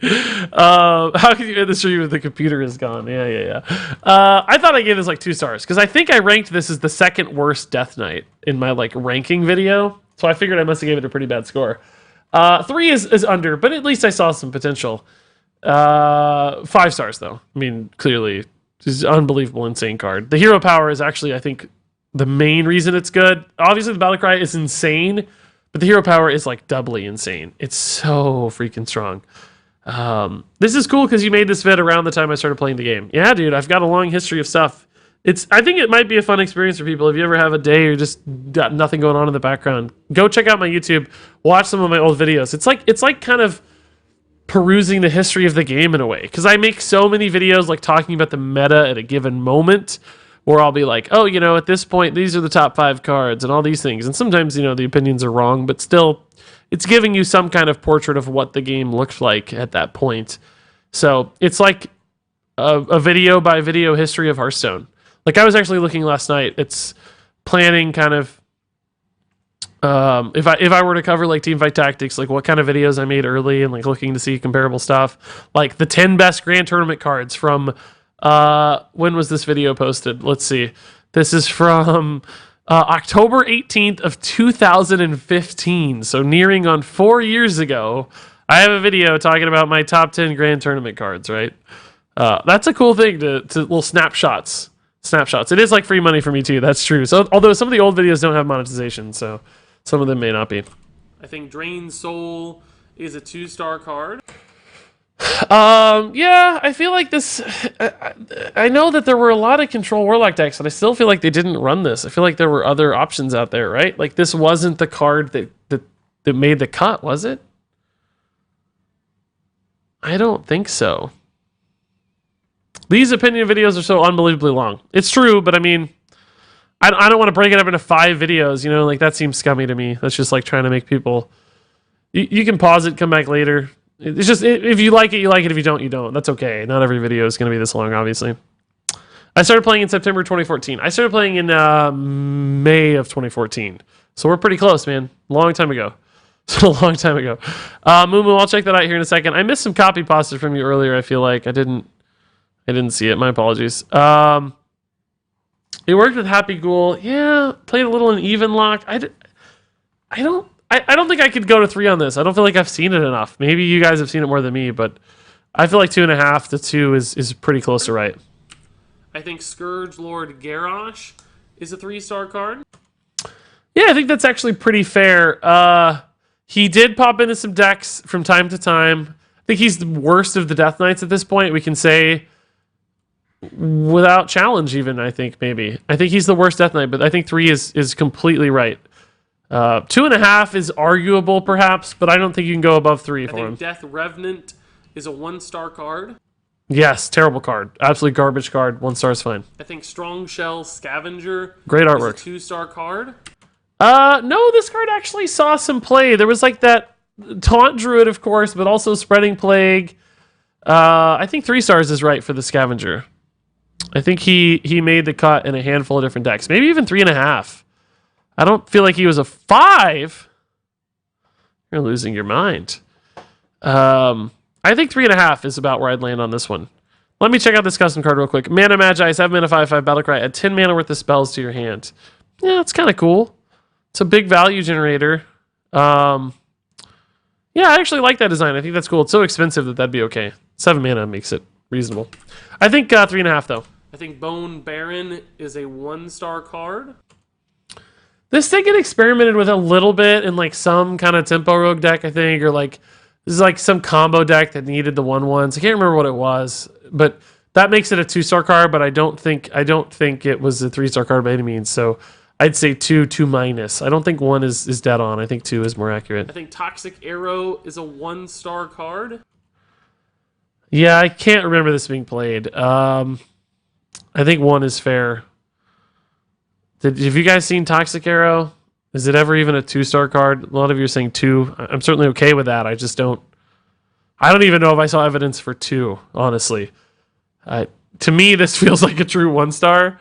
How can you end the stream if the computer is gone? Yeah. I thought I gave this like 2 stars because I think I ranked this as the second worst Death Knight in my like ranking video. So I figured I must have gave it a pretty bad score. 3 is under, but at least I saw some potential. 5 stars though. I mean, clearly, this is an unbelievable, insane card. The hero power is actually, I think, the main reason it's good. Obviously, the Battlecry is insane, but the hero power is like doubly insane. It's so freaking strong. This is cool because you made this vid around the time I started playing the game. Yeah, dude, I've got a long history of stuff. I think it might be a fun experience for people. If you ever have a day or just got nothing going on in the background, go check out my YouTube, watch some of my old videos. It's like kind of perusing the history of the game in a way, because I make so many videos like talking about the meta at a given moment, where I'll be like, oh, at this point these are the top 5 cards and all these things, and sometimes the opinions are wrong, but still it's giving you some kind of portrait of what the game looked like at that point. So it's like a video by video history of Hearthstone. Like I was actually looking last night, it's planning kind of if I were to cover like Teamfight Tactics, like what kind of videos I made early and like looking to see comparable stuff, like the 10 best Grand Tournament cards from when was this video posted? Let's see. This is from October 18th of 2015, so nearing on 4 years ago. I have a video talking about my top 10 Grand Tournament cards, right? That's a cool thing to little snapshots. It is like free money for me too. That's true. So although some of the old videos don't have monetization, so some of them may not be. I think Drain Soul is a 2-star card. Yeah, I feel like this. I know that there were a lot of Control Warlock decks, and I still feel like they didn't run this. I feel like there were other options out there, right? Like this wasn't the card that made the cut, was it? I don't think so. These opinion videos are so unbelievably long. It's true, but I mean, I don't want to break it up into 5 videos. You know, like that seems scummy to me. That's just like trying to make people. You can pause it, come back later. It's just if you like it, you like it. If you don't, you don't. That's okay. Not every video is going to be this long, obviously. I started playing in September 2014. I started playing in May of 2014. So we're pretty close, man. Long time ago. So a long time ago. Moo, I'll check that out here in a second. I missed some copy pasta from you earlier. I feel like I didn't see it. My apologies. It worked with Happy Ghoul. Yeah, played a little in Even Lock. I don't think I could go to 3 on this. I don't feel like I've seen it enough. Maybe you guys have seen it more than me, but I feel like 2.5 to 2 is pretty close to right. I think Scourge Lord Garrosh is a 3-star card. Yeah, I think that's actually pretty fair. He did pop into some decks from time to time. I think he's the worst of the Death Knights at this point. We can say without challenge even, I think maybe. I think he's the worst Death Knight, but I think 3 is completely right. 2.5 is arguable perhaps, but I don't think you can go above 3 for him. Death Revenant is a 1-star card. Yes, terrible card. Absolute garbage card. 1 star is fine. I think Strong Shell Scavenger Great artwork. is a 2-star card. No, this card actually saw some play. There was like that Taunt Druid, of course, but also Spreading Plague. I think 3 stars is right for the Scavenger. I think he made the cut in a handful of different decks. Maybe even 3.5. I don't feel like he was a 5. You're losing your mind. I think 3.5 is about where I'd land on this one. Let me check out this custom card real quick. Mana Magi, 7 mana, 5/5 Battlecry. Add 10 mana worth of spells to your hand. Yeah, it's kind of cool. It's a big value generator. Yeah, I actually like that design. I think that's cool. It's so expensive that'd be okay. 7 mana makes it reasonable. I think 3.5 though. I think Bone Baron is a 1-star card. This thing get experimented with a little bit in like some kind of tempo rogue deck, I think, or like this is like some combo deck that needed the 1/1s. I can't remember what it was, but that makes it a 2-star card. But I don't think it was a 3-star card by any means. So I'd say 2 minus. I don't think 1 is dead on. I think 2 is more accurate. I think Toxic Arrow is a 1-star card. Yeah, I can't remember this being played. I think 1 is fair. Have you guys seen Toxic Arrow? Is it ever even a 2-star card? A lot of you are saying 2. I'm certainly okay with that. I don't even know if I saw evidence for 2, honestly. To me, this feels like a true 1-star.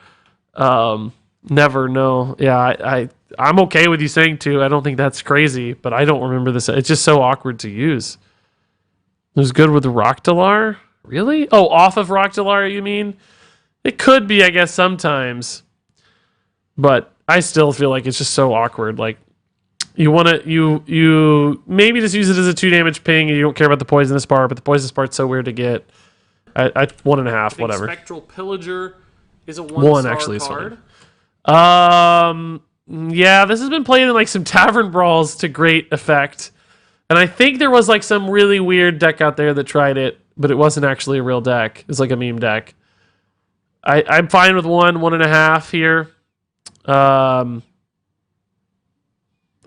Never know. Yeah, I'm okay with you saying 2. I don't think that's crazy, but I don't remember this. It's just so awkward to use. It was good with Rocktalar? Really? Oh, off of Rocktalar, you mean? It could be, I guess, sometimes. But I still feel like it's just so awkward. Like, you want to, you maybe just use it as a 2 damage ping and you don't care about the poisonous part, but the poisonous part's so weird to get. I 1.5, whatever. Spectral Pillager is a 1-star actually card. Is fine. Yeah, this has been played in like some tavern brawls to great effect. And I think there was like some really weird deck out there that tried it, but it wasn't actually a real deck. It was like a meme deck. I'm fine with 1.5 here. I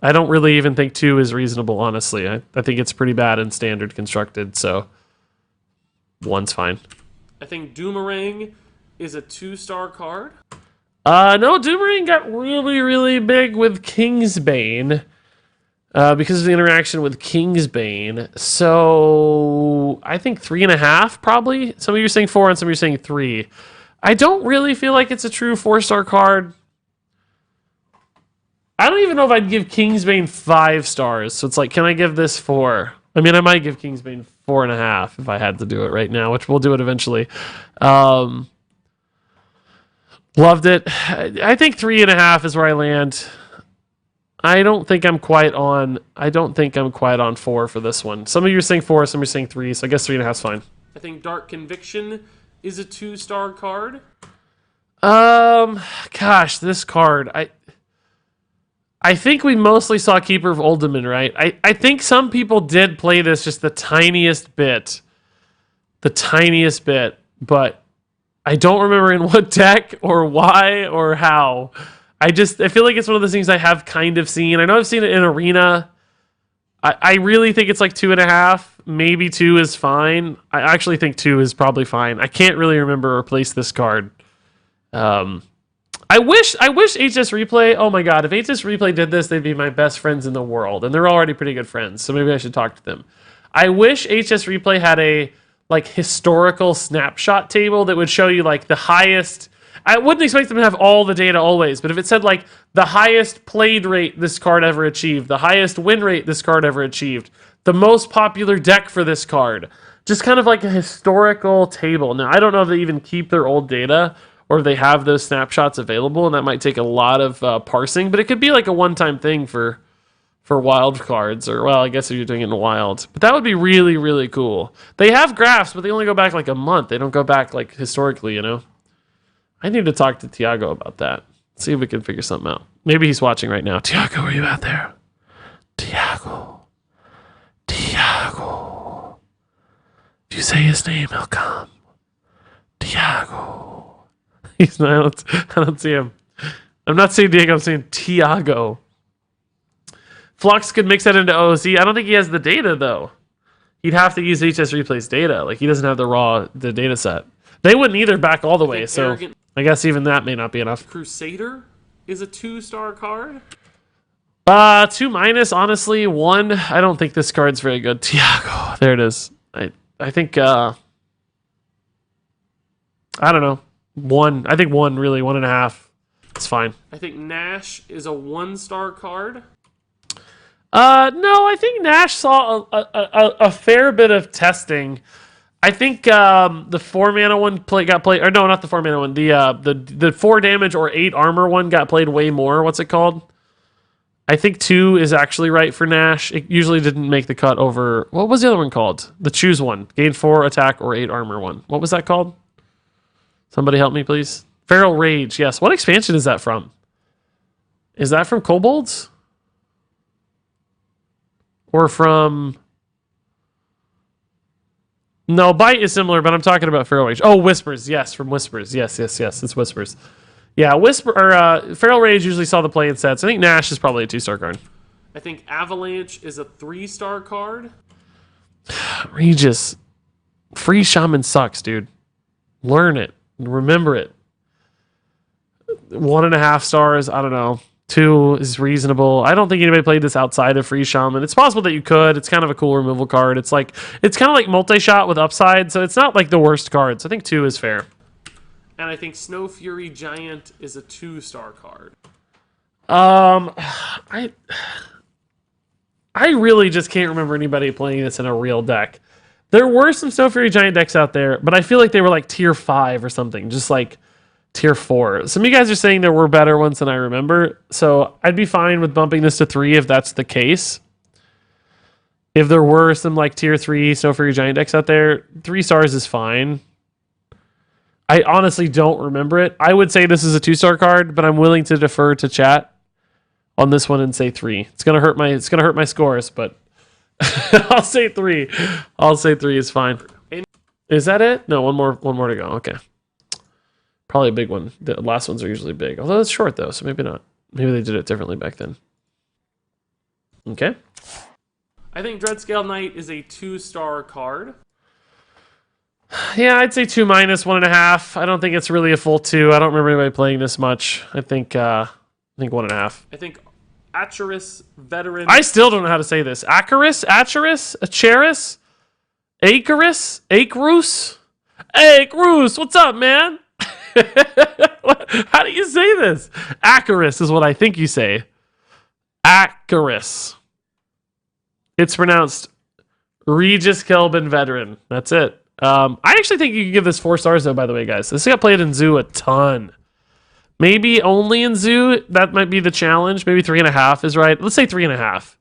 don't really even think 2 is reasonable, honestly. I think it's pretty bad and standard constructed, so 1's fine. I think Doomerang is a 2-star card. No, Doomerang got really, really big with Kingsbane because of the interaction with Kingsbane. So I think 3.5 probably. Some of you are saying 4 and some of you are saying 3. I don't really feel like it's a true 4-star card. I don't even know if I'd give Kingsbane 5 stars. So it's like, can I give this 4? I mean, I might give Kingsbane 4.5 if I had to do it right now, which we'll do it eventually. Loved it. I think 3.5 is where I land. I don't think I'm quite on 4 for this one. Some of you are saying 4, some are saying 3, so I guess 3.5 is fine. I think Dark Conviction is a 2-star card. Gosh, this card, I think we mostly saw Keeper of Uldaman, right? I think some people did play this just the tiniest bit, but I don't remember in what deck or why or how. I feel like it's one of those things I have kind of seen. I know I've seen it in Arena. I really think it's like 2.5. Maybe 2 is fine. I actually think 2 is probably fine. I can't really remember or replace this card. I wish HS Replay. Oh my god, if HS Replay did this, they'd be my best friends in the world, and they're already pretty good friends. So maybe I should talk to them. I wish HS Replay had a like historical snapshot table that would show you like the highest. I wouldn't expect them to have all the data always, but if it said like the highest played rate this card ever achieved, the highest win rate this card ever achieved, the most popular deck for this card, just kind of like a historical table. Now I don't know if they even keep their old data, or if they have those snapshots available, and that might take a lot of parsing, but it could be like a one-time thing for wild cards, or, well, I guess if you're doing it in wild. But that would be really, really cool. They have graphs, but they only go back like a month. They don't go back like historically, you know? I need to talk to Tiago about that. See if we can figure something out. Maybe he's watching right now. Tiago, are you out there? Tiago. If you say his name, he'll come. Tiago. He's not. I don't see him. I'm not saying Diego. I'm saying Tiago. Flux could mix that into OOC. I don't think he has the data though. He'd have to use HS Replay's data. Like he doesn't have the data set. They wouldn't either back all the way. So I guess even that may not be enough. Crusader is a 2-star card. 2-, honestly. 1. I don't think this card's very good. Tiago. There it is. I think. I don't know. 1. I think 1. Really 1.5. It's fine. I think Nash is a 1-star card. No, I think Nash saw a fair bit of testing. I think the 4-mana one got played, or no, not the 4-mana one. The 4 damage or 8 armor one got played way more. What's it called? I think 2 is actually right for Nash. It usually didn't make the cut over. What was the other one called? The choose one. Gain 4 attack or 8 armor one. What was that called? Somebody help me, please. Feral Rage. Yes. What expansion is that from? Is that from Kobolds? Or from... No, Bite is similar, but I'm talking about Feral Rage. Oh, Whispers. Yes, from Whispers. Yes. It's Whispers. Yeah, Feral Rage usually saw the play in sets. I think Nash is probably a 2-star card. I think Avalanche is a 3-star card. Regis. Free Shaman sucks, dude. Learn it. Remember it. 1.5 stars. I don't know. 2 is reasonable. I don't think anybody played this outside of Free Shaman. It's possible that you could. It's kind of a cool removal card. It's kind of like multi-shot with upside, so it's not like the worst card. So I think 2 is fair. And I think Snow Fury Giant is a 2-star card. I really just can't remember anybody playing this in a real deck. There were some Snow Fury Giant decks out there, but I feel like they were like tier 5 or something, just like tier 4. Some of you guys are saying there were better ones than I remember, so I'd be fine with bumping this to 3 if that's the case. If there were some like tier 3 Snow Fury Giant decks out there, 3 stars is fine. I honestly don't remember it. I would say this is a 2-star card, but I'm willing to defer to chat on this one and say 3. It's gonna hurt my scores, but I'll say 3. I'll say 3 is fine. Is that it? No, one more to go. Okay. Probably a big one. The last ones are usually big. Although it's short though, so maybe not. Maybe they did it differently back then. Okay. I think Dreadscale Knight is a 2-star card. Yeah, I'd say 2-, 1.5. I don't think it's really a full 2. I don't remember anybody playing this much. I think 1.5. I think Acherus Veteran. I still don't know how to say this. Acherus? Acherus? Acarus? Hey, Cruz, what's up, man? How do you say this? Acarus is what I think you say. Acarus. It's pronounced Regis Kelvin Veteran. That's it. I actually think you can give this 4 stars, though, by the way, guys. This got played in Zoo a ton. Maybe only in zoo. That might be the challenge. Maybe 3.5 is right. Let's say 3.5.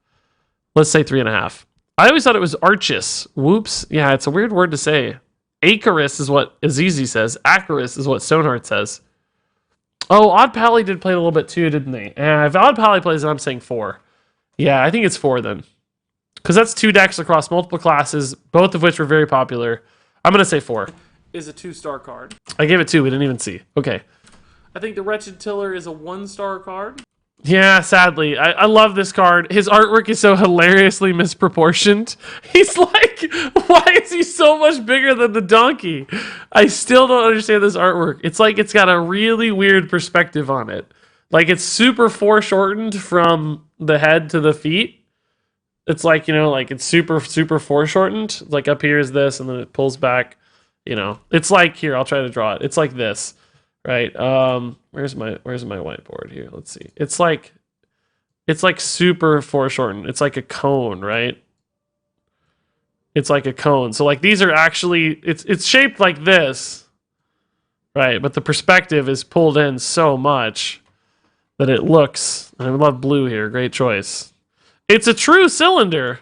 Let's say 3.5. I always thought it was Archis. Whoops. Yeah, it's a weird word to say. Acarus is what Azizi says. Acarus is what Stoneheart says. Oh, Odd Pally did play a little bit too, didn't they? If Odd Pally plays it, I'm saying 4. Yeah, I think it's 4 then. Because that's 2 decks across multiple classes, both of which were very popular. I'm going to say 4. Is a 2-star card. I gave it 2. We didn't even see. Okay. I think the Wretched Tiller is a 1-star card. Yeah, sadly. I love this card. His artwork is so hilariously misproportioned. He's like, why is he so much bigger than the donkey? I still don't understand this artwork. It's like it's got a really weird perspective on it. Like it's super foreshortened from the head to the feet. It's like, like it's super foreshortened. Like up here is this, and then it pulls back. It's like, here, I'll try to draw it. It's like this. Right. Where's my whiteboard here? Let's see. It's like super foreshortened. It's like a cone, right? It's like a cone. So like these are actually it's shaped like this. Right, but the perspective is pulled in so much that it looks, and I love blue here, great choice. It's a true cylinder,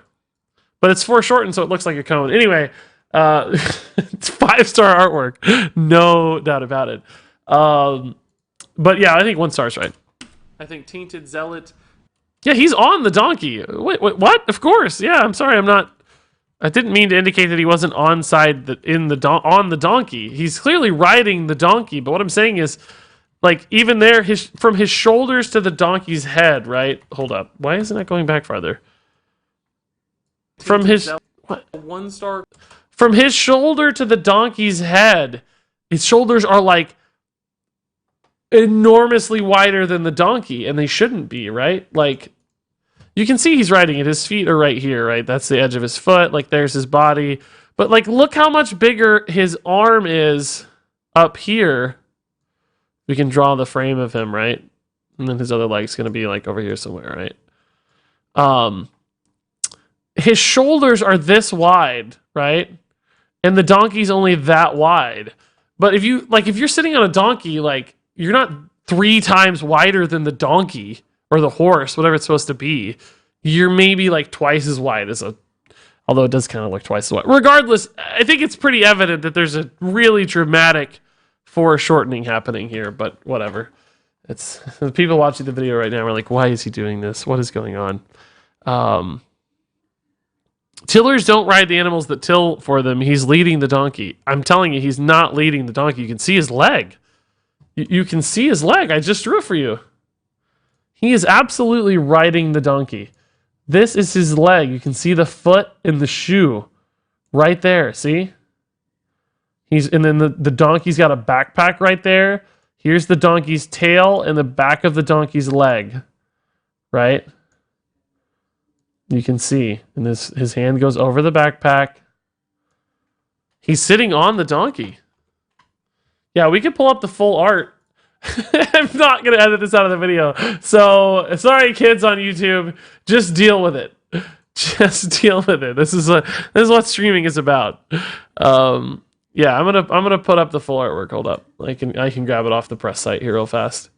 but it's foreshortened so it looks like a cone. Anyway, it's 5-star artwork. No doubt about it. But yeah, I think 1 star's right. I think Tainted Zealot. Yeah, he's on the donkey. Wait, what? Of course. Yeah, I'm sorry. I didn't mean to indicate that he wasn't on the donkey. He's clearly riding the donkey. But what I'm saying is, like, even there, from his shoulders to the donkey's head, right? Hold up. Why isn't that going back farther? From his 1-star. From his shoulder to the donkey's head, his shoulders are like enormously wider than the donkey, and they shouldn't be, right? Like, you can see he's riding it. His feet are right here, right? That's the edge of his foot. Like, there's his body. But, like, look how much bigger his arm is up here. We can draw the frame of him, right? And then his other leg's going to be, like, over here somewhere, right? His shoulders are this wide, right? And the donkey's only that wide. But if you're sitting on a donkey, like, you're not 3 times wider than the donkey or the horse, whatever it's supposed to be. You're maybe like twice as wide although it does kind of look twice as wide. Regardless, I think it's pretty evident that there's a really dramatic foreshortening happening here, but whatever. It's the people watching the video right now are like, why is he doing this? What is going on? Tillers don't ride the animals that till for them. He's leading the donkey. I'm telling you, he's not leading the donkey. You can see his leg. You can see his leg. I just drew it for you. He is absolutely riding the donkey. This is his leg. You can see the foot and the shoe right there. See? And then the donkey's got a backpack right there. Here's the donkey's tail and the back of the donkey's leg. Right? You can see. And his hand goes over the backpack. He's sitting on the donkey. Yeah, we could pull up the full art. I'm not going to edit this out of the video. So, sorry kids on YouTube, just deal with it. Just deal with it. This is what streaming is about. Yeah, I'm going to put up the full artwork. Hold up. I can grab it off the press site here real fast.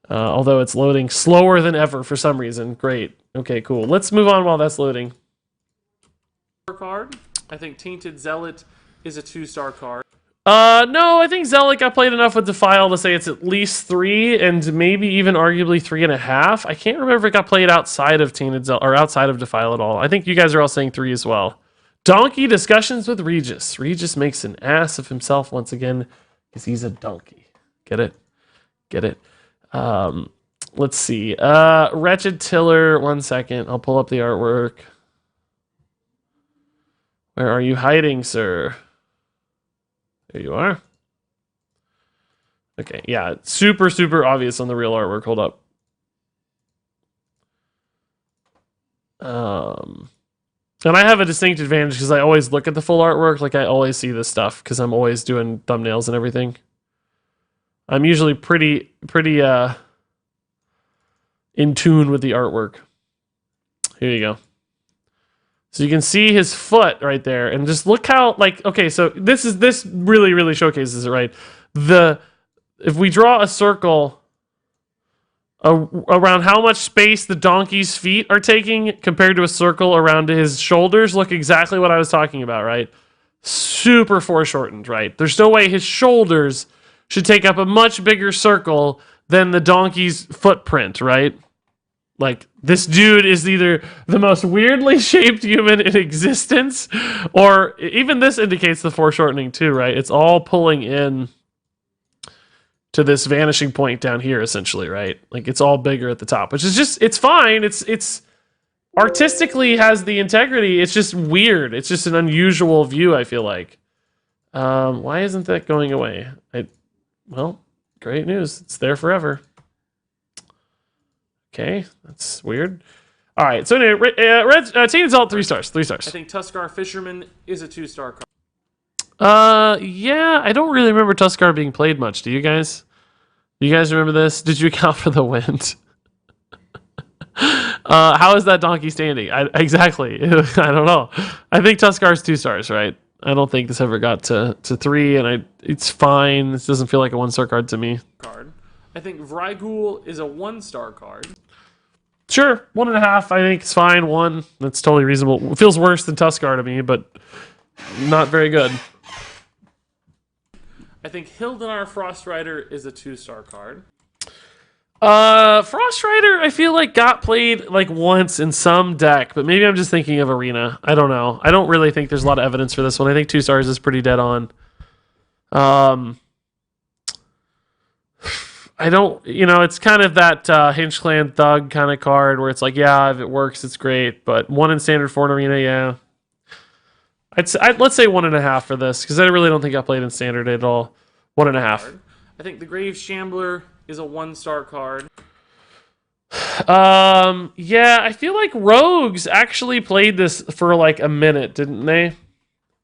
Although it's loading slower than ever for some reason. Great. Okay, cool. Let's move on while that's loading. Card. I think Tainted Zealot is a 2-star card. No, I think Zealot got played enough with Defile to say it's at least 3, and maybe even arguably 3.5. I can't remember if it got played outside of Tainted Zealot or outside of Defile at all. I think you guys are all saying 3 as well. Donkey discussions with Regis. Regis makes an ass of himself once again because he's a donkey. Get it? Get it? Let's see. Wretched Tiller. 1 second. I'll pull up the artwork. Where are you hiding, sir? There you are. Okay, yeah, super obvious on the real artwork. Hold up. And I have a distinct advantage because I always look at the full artwork. Like, I always see this stuff because I'm always doing thumbnails and everything. I'm usually pretty in tune with the artwork. Here you go. So you can see his foot right there, and just look how, like, okay, so this really showcases it, right? If we draw a circle around how much space the donkey's feet are taking compared to a circle around his shoulders look exactly what I was talking about, right? Super foreshortened, right? There's no way his shoulders should take up a much bigger circle than the donkey's footprint, right? Like, this dude is either the most weirdly shaped human in existence, or even this indicates the foreshortening too, right? It's all pulling in to this vanishing point down here, essentially, right? Like, it's all bigger at the top, which is just, it's fine. It's artistically has the integrity. It's just weird. It's just an unusual view, I feel like. Why isn't that going away? Well, great news. It's there forever. Okay, that's weird. All right, so anyway, Teen Adult, 3 stars. 3 stars. I think Tuskar Fisherman is a 2-star card. Yeah, I don't really remember Tuskar being played much. Do you guys? Do you guys remember this? Did you account for the wind? How is that donkey standing? Exactly. I don't know. I think Tuskar's 2 stars, right? I don't think this ever got to 3, and it's fine. This doesn't feel like a 1-star card to me. I think Vrygul is a 1-star card. Sure, 1.5. I think it's fine. 1, that's totally reasonable. It feels worse than Tuskar to me, but not very good. I think Hildenar Frostrider is a 2-star card. Frostrider, I feel like got played like once in some deck, but maybe I'm just thinking of Arena. I don't know. I don't really think there's a lot of evidence for this one. I think 2 stars is pretty dead on. I don't, it's kind of that Hinge Clan Thug kind of card where it's like, yeah, if it works, it's great. But 1 in Standard, 4 in Arena, yeah. Let's say 1.5 for this, because I really don't think I played in Standard at all. 1.5. I think the Grave Shambler is a 1-star card. Yeah, I feel like Rogues actually played this for like a minute, didn't they?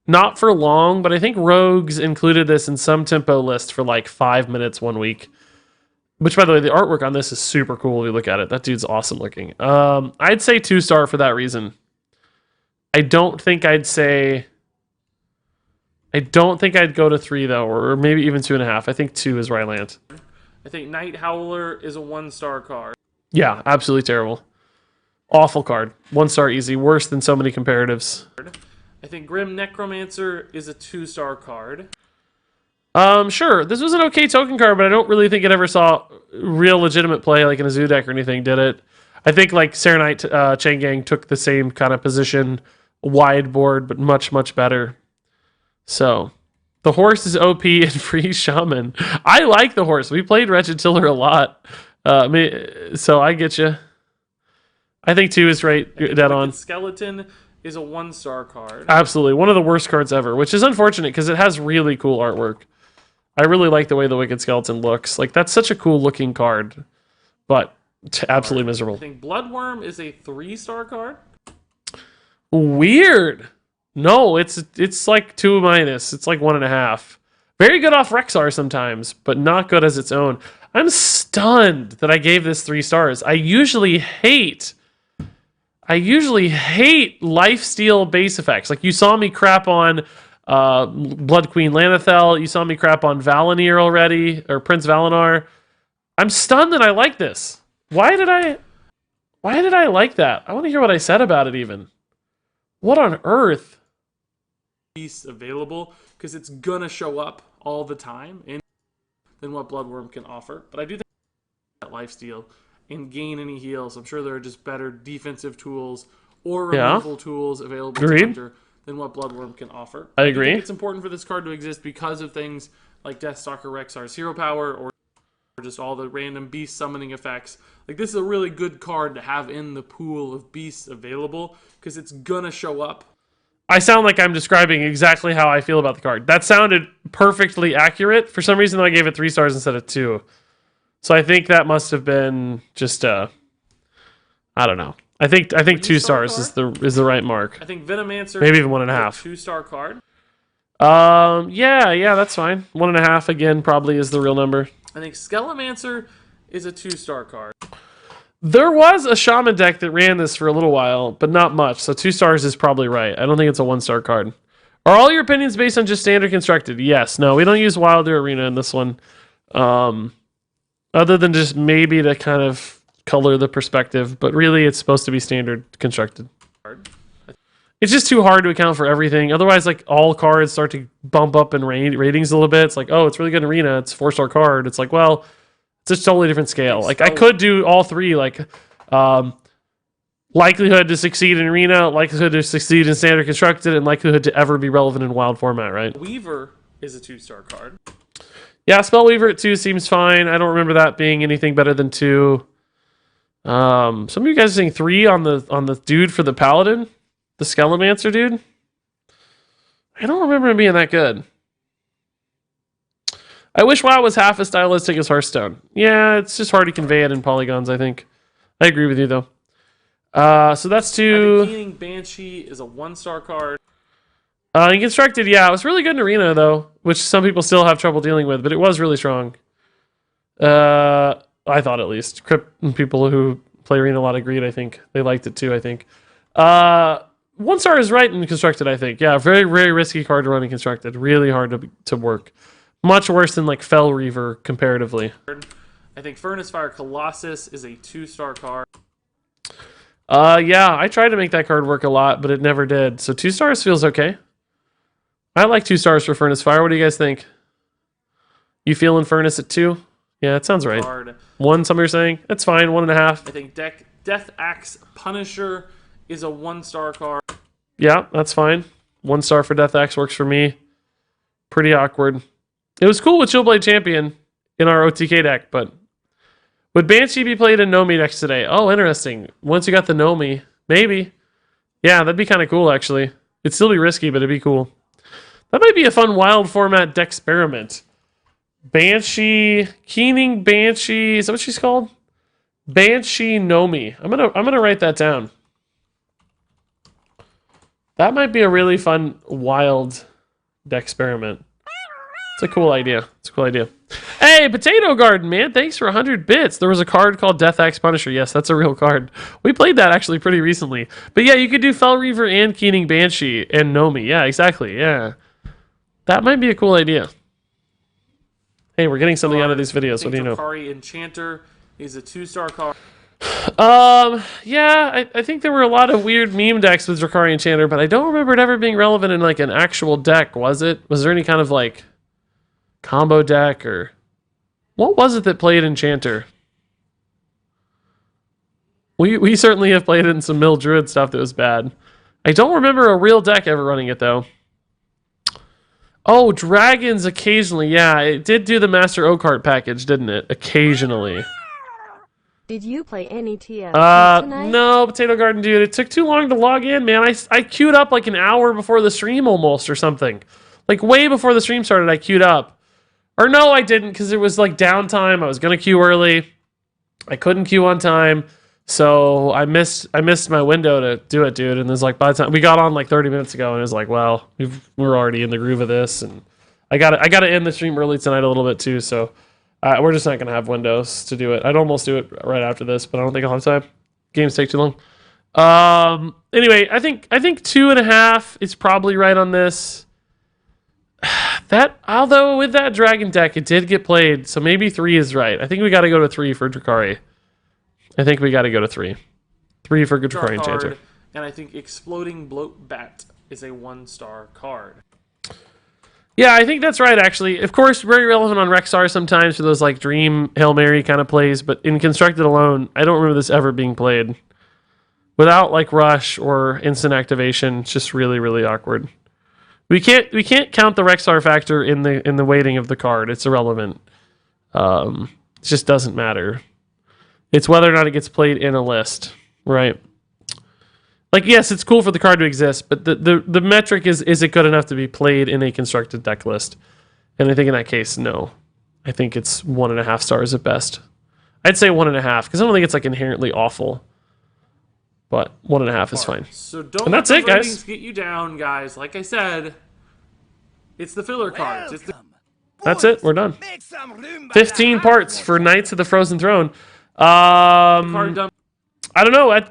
Not for long, but I think Rogues included this in some tempo list for like 5 minutes one week. Which, by the way, the artwork on this is super cool if you look at it. That dude's awesome looking. I'd say 2-star for that reason. I don't think I'd go to 3, though, or maybe even 2.5. I think 2 is where I land. I think Night Howler is a 1-star card. Yeah, absolutely terrible. Awful card. 1-star easy. Worse than so many comparatives. I think Grim Necromancer is a 2-star card. Sure. This was an okay token card, but I don't really think it ever saw real legitimate play like in a zoo deck or anything, did it? I think like Serenite Chain took the same kind of position, wide board, but much, much better. So, the horse is OP and free Shaman. I like the horse. We played Wretched Tiller a lot. So I get you. I think 2 is right. Dead on. Skeleton is a 1-star card. Absolutely. One of the worst cards ever, which is unfortunate because it has really cool artwork. I really like the way the Wicked Skeleton looks. Like, that's such a cool looking card, but absolutely miserable. I think Bloodworm is a 3-star card. Weird. No, it's like 2-. It's like 1.5. Very good off Rexar sometimes, but not good as its own. I'm stunned that I gave this 3 stars. I usually hate lifesteal base effects. Like, you saw me crap on Blood Queen Lanathel. You saw me crap on Valinir already, or Prince Valinar. I'm stunned that I like this. Why did I like that? I want to hear what I said about it even. What on earth? Beasts available, because it's gonna show up all the time than what Bloodworm can offer. But I do think that lifesteal and gain any heals. I'm sure there are just better defensive tools or removal tools available to Hunter than what Bloodworm can offer. I agree. think it's important for this card to exist because of things like Deathstalker Rexar's hero power or just all the random beast summoning effects. Like, this is a really good card to have in the pool of beasts available because it's gonna show up. I sound like I'm describing exactly how I feel about the card. That sounded perfectly accurate. For some reason, I gave it 3 stars instead of 2. So I think that must have been just I don't know. I think 2 stars is the right mark. I think Venomancer maybe even 1.5. 2-star card. Yeah, that's fine. 1.5 again probably is the real number. I think Skelemancer is a 2-star card. There was a Shaman deck that ran this for a little while, but not much. So 2 stars is probably right. I don't think it's a 1-star card. Are all your opinions based on just standard constructed? Yes. No, we don't use Wild or Arena in this one. other than just maybe to kind of color the perspective, but really it's supposed to be standard constructed. It's just too hard to account for everything. Otherwise, like, all cards start to bump up in ratings a little bit. It's like, oh, it's really good in Arena. It's a 4-star card. It's like, well, it's a totally different scale. Like, I could do all three, like, likelihood to succeed in Arena, likelihood to succeed in Standard Constructed, and likelihood to ever be relevant in Wild format, right? Weaver is a 2-star card. Yeah, Spellweaver at 2 seems fine. I don't remember that being anything better than 2. Some of you guys are saying 3 on the dude for the Paladin? The Scalemancer dude? I don't remember him being that good. I wish WoW was half as stylistic as Hearthstone. Yeah, it's just hard to convey it in polygons, I think. I agree with you, though. So that's 2. I think Keening Banshee is a 1-star card. In Constructed, yeah, it was really good in Arena, though, which some people still have trouble dealing with, but it was really strong. I thought, at least. People who play Arena a lot agreed, I think. They liked it, too, I think. 1-star is right in Constructed, I think. Yeah, very, very risky card to run in Constructed. Really hard to work. Much worse than, like, Fell Reaver, comparatively. I think Furnace Fire Colossus is a 2-star card. Yeah, I tried to make that card work a lot, but it never did. So 2 stars feels okay. I like 2 stars for Furnace Fire. What do you guys think? You feeling Furnace at 2? Yeah, that sounds right. Card. 1, some are saying. That's fine, 1.5. I think Death Axe Punisher is a 1-star card. Yeah, that's fine. 1 star for Death Axe works for me. Pretty awkward. It was cool with Chillblade Champion in our OTK deck, but would Banshee be played in Nomi decks today? Oh, interesting. Once you got the Nomi, maybe. Yeah, that'd be kind of cool, actually. It'd still be risky, but it'd be cool. That might be a fun wild format deck experiment. Banshee, Keening Banshee, is that what she's called? Banshee Nomi. I'm gonna write that down. That might be a really fun wild deck experiment. It's a cool idea. It's a cool idea. Hey, Potato Garden, man. Thanks for 100 bits. There was a card called Death Axe Punisher. Yes, that's a real card. We played that actually pretty recently. But yeah, you could do Fell Reaver and Keening Banshee and Nomi. Yeah, exactly. Yeah. That might be a cool idea. Hey, we're getting something out of these videos. What do you know? Drakari Enchanter is a 2-star card. Yeah, I think there were a lot of weird meme decks with Drakari Enchanter, but I don't remember it ever being relevant in like an actual deck, was it? Was there any kind of like combo deck, or what was it that played Enchanter? We certainly have played it in some Mill Druid stuff that was bad. I don't remember a real deck ever running it, though. Oh, Dragons occasionally. Yeah, it did do the Master Oakheart package, didn't it? Occasionally. Did you play any TFT tonight? No, Potato Garden dude. It took too long to log in, man. I queued up like an hour before the stream almost or something. Like way before the stream started, I queued up. Or no, I didn't, because it was like downtime. I was going to queue early. I couldn't queue on time. So I missed my window to do it, dude. And there's like, by the time we got on like 30 minutes ago, and it was like, well, we're already in the groove of this, and I got to end the stream early tonight a little bit too. So we're just not gonna have windows to do it. I'd almost do it right after this, but I don't think I'll have time. Games take too long. Anyway, I think 2.5 is probably right on this. Although with that dragon deck, it did get played, so maybe 3 is right. I think we got to go to 3 for Drakari. I think we got to go to 3. 3 for Drakari Enchanter. And I think Exploding Bloat Bat is a 1-star card. Yeah, I think that's right, actually. Of course, very relevant on Rexar sometimes for those like Dream, Hail Mary kind of plays, but in Constructed alone, I don't remember this ever being played. Without like Rush or Instant Activation, it's just really, really awkward. We can't count the Rexar factor in the weighting of the card. It's irrelevant. It just doesn't matter. It's whether or not it gets played in a list, right? Like, yes, it's cool for the card to exist, but the metric is it good enough to be played in a constructed deck list? And I think in that case, no. I think it's 1.5 stars at best. I'd say 1.5 because I don't think it's like inherently awful. But 1.5 is fine. So don't and that's let it, the ratings guys. get you down, guys. Like I said, it's the filler cards. That's it. We're done. 15 parts for Knights of the Frozen Throne. I don't know.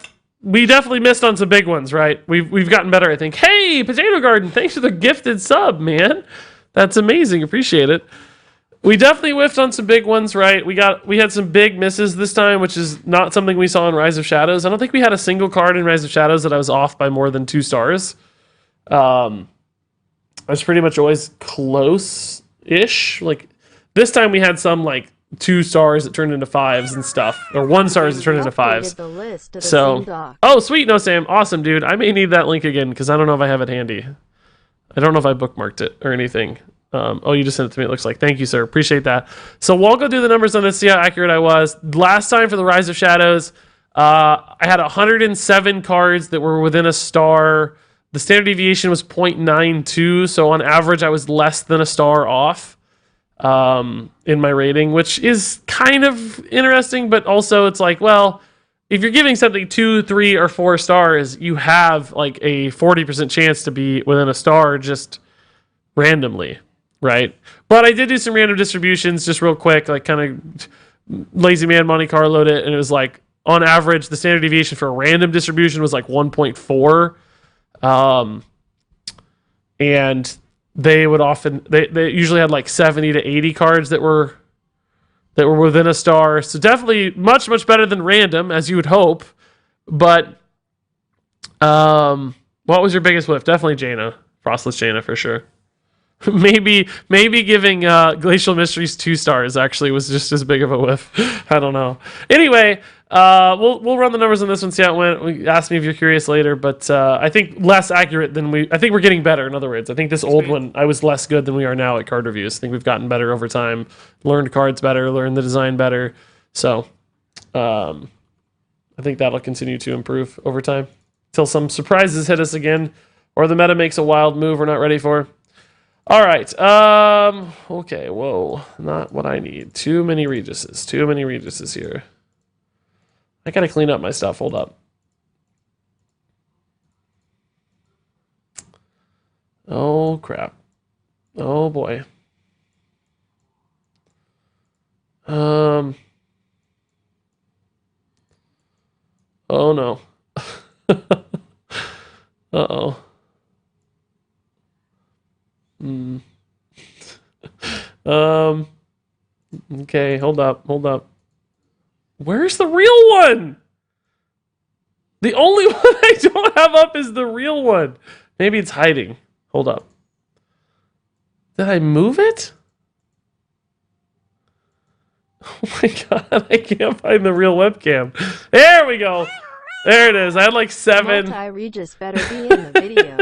We definitely missed on some big ones, right? We've gotten better, I think. Hey, Potato Garden, thanks for the gifted sub, man. That's amazing. Appreciate it. We definitely whiffed on some big ones, right? We had some big misses this time, which is not something we saw in Rise of Shadows. I don't think we had a single card in Rise of Shadows that I was off by more than 2 stars. I was pretty much always close-ish. Like this time we had some like 2 stars that turned into 5s and stuff, or 1 stars that turned into 5s. The list to the So, Zoom doc. oh sweet, no Sam, awesome dude. I may need that link again because I don't know if I have it handy. I don't know if I bookmarked it or anything. Oh, you just sent it to me, it looks like. Thank you, sir. Appreciate that. So we'll go do the numbers on this, see how accurate I was. Last time for the Rise of Shadows, I had 107 cards that were within a star. The standard deviation was 0.92, so on average I was less than a star off in my rating, which is kind of interesting, but also it's like, well, if you're giving something 2, 3, or 4 stars, you have like a 40% chance to be within a star just randomly. Right, but I did do some random distributions just real quick, like kind of lazy man Monte Carlo'd it, and it was like on average the standard deviation for a random distribution was like 1.4, and they would often they usually had like 70 to 80 cards that were within a star, so definitely much better than random as you would hope. But what was your biggest whiff? Definitely Jaina, Frostless Jaina for sure. Maybe giving Glacial Mysteries 2 stars actually was just as big of a whiff. I don't know. Anyway, we'll run the numbers on this one, see how it went. Ask me if you're curious later, but I think less accurate than I think we're getting better, in other words. I think this old one, I was less good than we are now at card reviews. I think we've gotten better over time, learned cards better, learned the design better. So I think that'll continue to improve over time until some surprises hit us again, or the meta makes a wild move we're not ready for. All right. Okay. Whoa. Not what I need. Too many Regises here. I gotta clean up my stuff. Hold up. Oh crap. Oh boy. Oh no. Uh-oh. Okay, hold up. Where's the real one? The only one I don't have up is the real one. Maybe it's hiding. Hold up. Did I move it? Oh my god, I can't find the real webcam. There we go. There it is. I had like 7. Multi-Regis better be in the video.